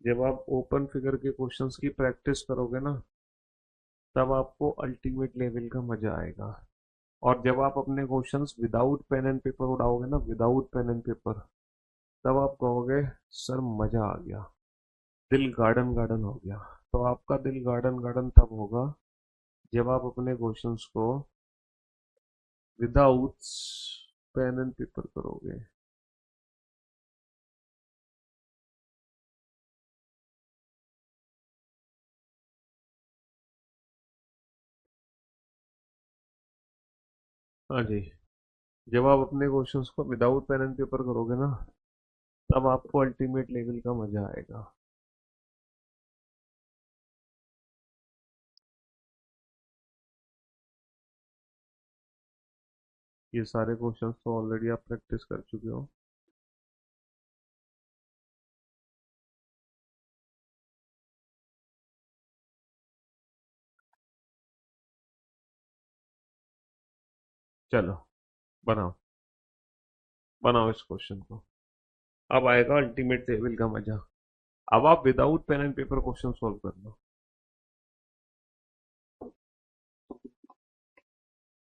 जब आप ओपन फिगर के क्वेश्चंस की प्रैक्टिस करोगे ना, तब आपको अल्टीमेट लेवल का मजा आएगा। और जब आप अपने questions without pen and paper उड़ाओगे ना, विदाउट पेन एंड पेपर, तब आप कहोगे सर मजा आ गया, दिल गार्डन गार्डन हो गया। तो आपका दिल गार्डन गार्डन तब होगा जब आप अपने क्वेश्चंस को विदाउट पेन एंड पेपर करोगे। हाँ जी। जब आप अपने क्वेश्चंस को विदाउट पेन एंड पेपर करोगे ना, तब आपको अल्टीमेट लेवल का मजा आएगा। ये सारे क्वेश्चंस तो ऑलरेडी आप प्रैक्टिस कर चुके हो। चलो, बनाओ, बनाओ इस क्वेश्चन को। अब आएगा अल्टीमेट लेवल का मजा। अब आप without pen and paper question solve कर लो।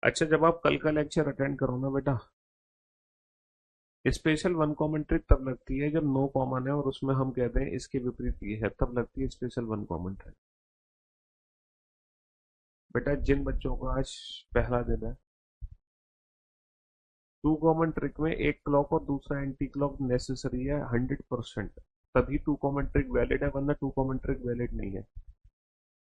अच्छा, जब आप कल का लेक्चर अटेंड करो ना बेटा, स्पेशल वन कॉमन ट्रिक तब लगती है जब नो कॉमन है और उसमें हम कहते हैं इसके विपरीत ये है, तब लगती है स्पेशल वन कॉमन ट्रिक। बेटा जिन बच्चों का आज पहला दिन है, टू कॉमन ट्रिक में एक क्लॉक और दूसरा एंटी क्लॉक नेसेसरी है 100%, तभी टू कॉमन ट्रिक वैलिड है, वरना टू कॉमन ट्रिक वैलिड नहीं है।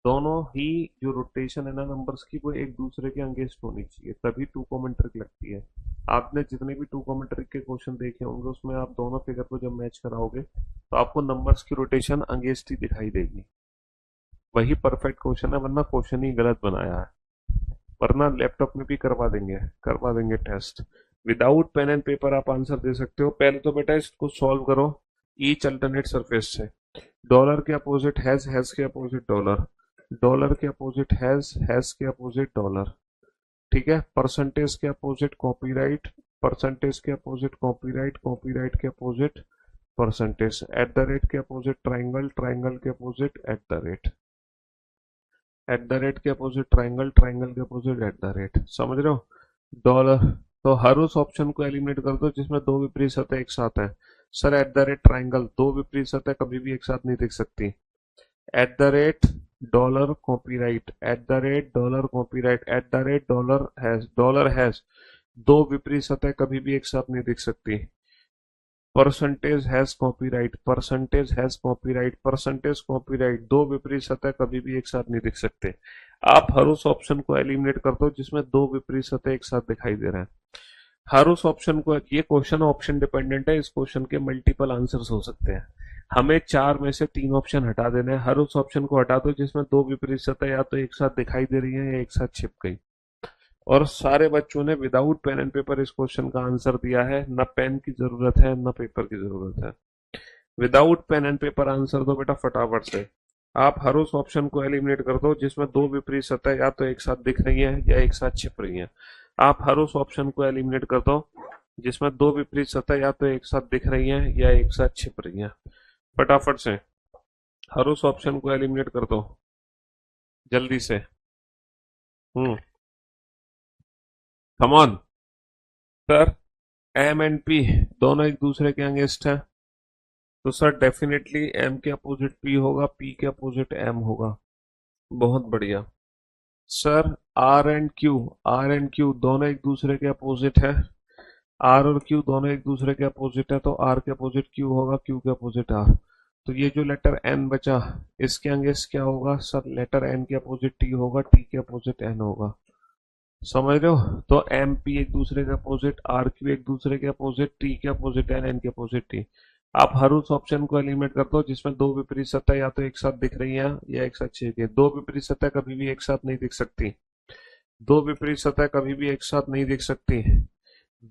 दोनों ही जो रोटेशन है ना नंबर्स की, वो एक दूसरे के अगेंस्ट होनी चाहिए, तभी टू कॉमन ट्रिक लगती है। आपने जितने भी टू कॉमन ट्रिक के क्वेश्चन देखे होंगे, उसमें आप दोनों फिगर को जब मैच कराओगे तो आपको नंबर्स की रोटेशन अगेंस्ट ही दिखाई देगी। वही परफेक्ट क्वेश्चन है, वरना क्वेश्चन ही गलत बनाया है। वरना लैपटॉप में भी करवा देंगे test. Without pen and paper आप आंसर दे सकते हो। पहले तो बेटा इसको सॉल्व करो ईच अल्टरनेट सरफेस से। डॉलर के अपोजिट हैज के अपोजिट डॉलर, डॉलर के अपोजिट हैज के अपोजिट डॉलर। ठीक है, परसेंटेज के अपोजिट कॉपीराइट, परसेंटेज के अपोजिट कॉपीराइट, कॉपीराइट के opposite percentage, at the rate के अपोजिट ट्राइंगल, ट्राइंगल के opposite at the rate, at the rate के अपोजिट ट्राइंगल, ट्राइंगल के अपोजिट एट द रेट। समझ रहे हो? डॉलर। तो हर उस ऑप्शन को एलिमिनेट कर दो जिसमें दो विपरीत सतह एक साथ है। Sir eight the rate triangle, दो विपरीत सतह कभी भी एक साथ नहीं दिख सकती। Eight the rate dollar copyright, eight the rate dollar copyright, eight the rate dollar has, दो विपरीत सतह कभी भी एक साथ नहीं दिख सकती। Percentage has copyright, percentage has copyright, percentage copyright, दो विपरीत सतह कभी भी एक साथ नहीं दिख सकते। आप हर उस ऑप्शन को एलिमिनेट कर दो जिसमें दो विपरीत सतह एक साथ दिखाई दे रहे हैं। हर उस ऑप्शन को, ये क्वेश्चन ऑप्शन डिपेंडेंट है, इस क्वेश्चन के मल्टीपल आंसर्स हो सकते हैं। हमें चार में से तीन ऑप्शन हटा देने हैं। हर उस ऑप्शन को हटा दो जिसमें दो विपरीत सतह या तो एक साथ दिखाई दे रही है या एक साथ छिप गई। और सारे बच्चों ने विदाउट पेन एंड पेपर इस क्वेश्चन का आंसर दिया है। न पेन की जरूरत है न पेपर की जरूरत है। Without pen and paper answer दो बेटा फटाफट से। आप हर उस ऑप्शन को एलिमिनेट कर दो जिसमें दो विपरीत सतह या तो एक साथ दिख रही है या एक साथ छिप रही है। आप हर उस ऑप्शन को एलिमिनेट कर दो जिसमें दो विपरीत सतह या तो एक साथ दिख रही है या एक साथ छिप रही है। फटाफट से हर उस ऑप्शन को एलिमिनेट कर दो, जल्दी से। Hmm, come on sir. M and P दोनों एक दूसरे के अगेंस्ट है, तो सर डेफिनेटली एम के अपोजिट पी होगा, पी के अपोजिट एम होगा। बहुत बढ़िया। सर आर एंड क्यू दोनों एक दूसरे के अपोजिट है, आर और क्यू दोनों एक दूसरे के अपोजिट है, तो आर के अपोजिट क्यू होगा, क्यू के अपोजिट आर। तो ये जो लेटर एन बचा, इसके अगेंस्ट क्या होगा सर? लेटर एन के अपोजिट टी होगा, टी के अपोजिट एन होगा। समझ रहे हो? तो एम पी एक दूसरे के अपोजिट, आर क्यू एक दूसरे के अपोजिट, टी के अपोजिट एन, एन के अपोजिट टी। आप हर उस ऑप्शन को एलिमिनेट कर दो जिसमें दो विपरीत सतह या तो एक साथ दिख रही हैं या एक साथ छिप गई। दो विपरीत सतह कभी भी एक साथ नहीं दिख सकती, दो विपरीत सतह कभी भी एक साथ नहीं दिख सकती,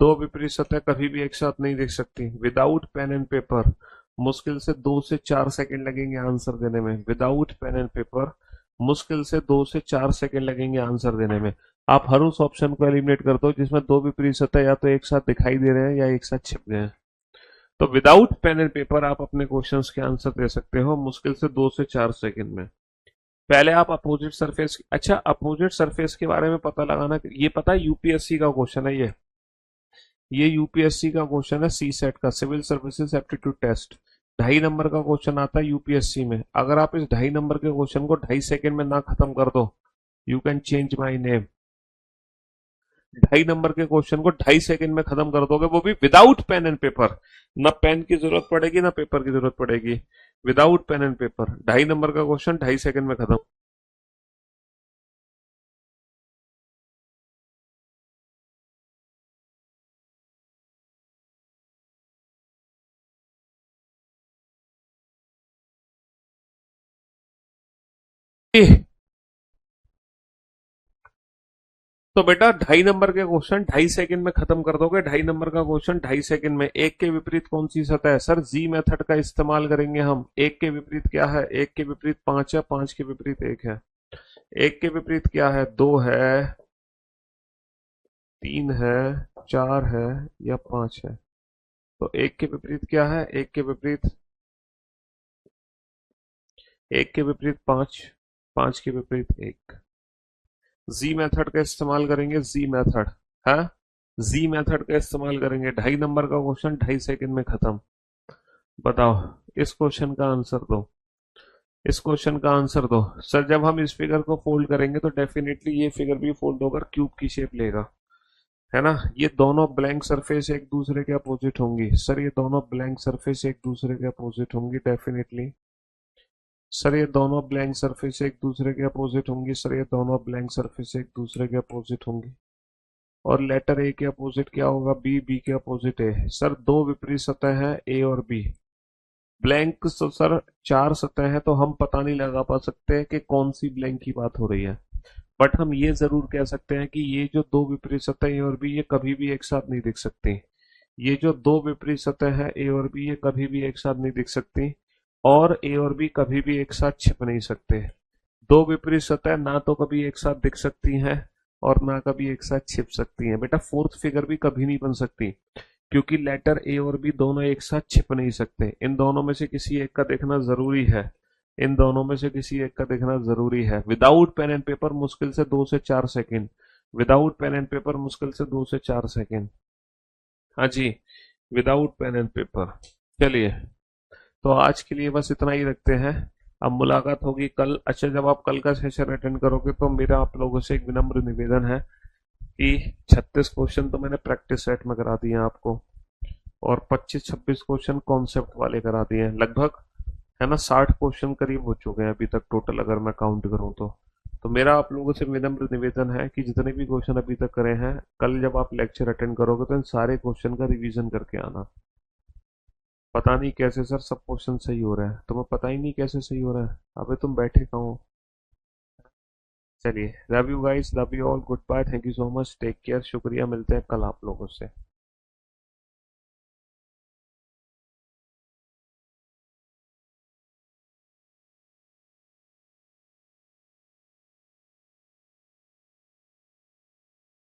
दो विपरीत सतह कभी भी एक साथ नहीं दिख सकती। विदाउट पेन एंड पेपर मुश्किल से 2 से 4 सेकंड लगेंगे आंसर देने में। विदाउट पेन एंड पेपर मुश्किल से 2 से 4 सेकंड लगेंगे आंसर देने में। आप हर उस ऑप्शन को एलिमिनेट कर दो जिसमें दो विपरीत सतह या तो एक साथ दिखाई दे रहे हैं या एक साथ छिप गए हैं। तो विदाउट पेन एंड पेपर आप अपने क्वेश्चंस के आंसर दे सकते हो मुश्किल से 2 से 4 सेकंड में। पहले आप अपोजिट सरफेस, अच्छा अपोजिट सरफेस के बारे में पता लगाना, ये पता है यूपीएससी का क्वेश्चन है ये यूपीएससी का क्वेश्चन है, सी सेट का, civil services aptitude test. 2.5 number का क्वेश्चन आता है यूपीएससी में। अगर आप इस 2.5 नंबर के क्वेश्चन को 2.5 सेकंड में ना खत्म कर दो, you can change my name. 2.5 number के क्वेश्चन को 2.5 सेकंड में खत्म कर दोगे, वो भी विदाउट पेन एंड पेपर। ना पेन की जरूरत पड़ेगी ना पेपर की जरूरत पड़ेगी। Without pen and paper 2.5 number का क्वेश्चन 2.5 सेकंड में खत्म। ए, तो बेटा 2.5 नंबर के क्वेश्चन 2.5 सेकंड में खत्म कर दोगे। 2.5 नंबर का क्वेश्चन 2.5 सेकंड में। एक के विपरीत कौन सी सतह है? सर जी मेथड का इस्तेमाल करेंगे हम। एक के विपरीत क्या है? एक के विपरीत 5 है, 5 के विपरीत 1 है। एक के विपरीत क्या है? 2 है, 3 है, 4 है या 5 है? तो एक के विपरीत क्या है? एक के विपरीत 5, 5 के विपरीत 1। जी मेथड का इस्तेमाल करेंगे, जी मेथड है, जी मेथड का इस्तेमाल करेंगे। 2.5 नंबर का क्वेश्चन 2.5 सेकंड में खत्म। बताओ, इस क्वेश्चन का आंसर दो। इस क्वेश्चन का आंसर दो। सर जब हम इस फिगर को फोल्ड करेंगे तो डेफिनेटली ये फिगर भी फोल्ड होकर क्यूब की शेप लेगा, है ना। ये दोनों ब्लैंक सरफेस एक दूसरे के अपोजिट होंगी। सर ये दोनों ब्लैंक सरफेस एक दूसरे के अपोजिट होंगी डेफिनेटली। सर ये दोनों ब्लैंक सरफेस एक दूसरे के अपोजिट होंगी। सर ये दोनों ब्लैंक सरफेस एक दूसरे के अपोजिट होंगी। और लेटर ए के अपोजिट क्या होगा? बी, बी के अपोजिट ए। सर दो विपरीत सतह है ए और बी। ब्लैंक सर चार सतह है, तो हम पता नहीं लगा पा सकते कि कौन सी ब्लैंक की बात हो रही है। बट हम ये जरूर कह सकते हैं कि ये जो दो विपरीत सतह ए और बी, ये कभी भी एक साथ नहीं दिख सकती। ये जो दो विपरीत सतह है ए और बी, ये कभी भी एक साथ नहीं दिख सकती। और ए और बी कभी भी एक साथ छिप नहीं सकते। दो विपरीत सतह ना तो कभी एक साथ दिख सकती हैं और ना कभी एक साथ छिप सकती हैं। बेटा फोर्थ फिगर भी कभी नहीं बन सकती, क्योंकि लेटर ए और बी दोनों एक साथ छिप नहीं सकते। इन दोनों में से किसी एक का देखना जरूरी है। इन दोनों में से किसी एक का देखना जरूरी है। विदाउट पेन एंड पेपर मुश्किल से 2 से 4 second. Without pen and paper मुश्किल से 2 से 4 सेकेंड। हाँ जी, विदाउट पेन एंड पेपर। चलिए, तो आज के लिए बस इतना ही रखते हैं। अब मुलाकात होगी कल। अच्छा, जब आप कल का सेशन अटेंड करोगे तो मेरा आप लोगों से एक विनम्र निवेदन है कि 36 क्वेश्चन तो मैंने प्रैक्टिस सेट में करा दिए हैं आपको, और 25-26 क्वेश्चन कॉन्सेप्ट वाले करा दिए हैं लगभग, है ना। 60 क्वेश्चन करीब हो चुके हैं अभी तक टोटल, अगर मैं काउंट करूं तो मेरा आप लोगों से विनम्र निवेदन है कि जितने भी क्वेश्चन अभी तक करे हैं, कल जब आप लेक्चर अटेंड करोगे तो इन सारे क्वेश्चन का रिवीजन करके आना। पता नहीं कैसे सर सब क्वेश्चन सही हो रहा है, तुम्हें पता ही नहीं कैसे सही हो रहा है। अबे तुम बैठे कहाँ हो? चलिए, love you guys, love you all, good bye, thank you so much, take care, शुक्रिया, मिलते हैं कल आप लोगों से।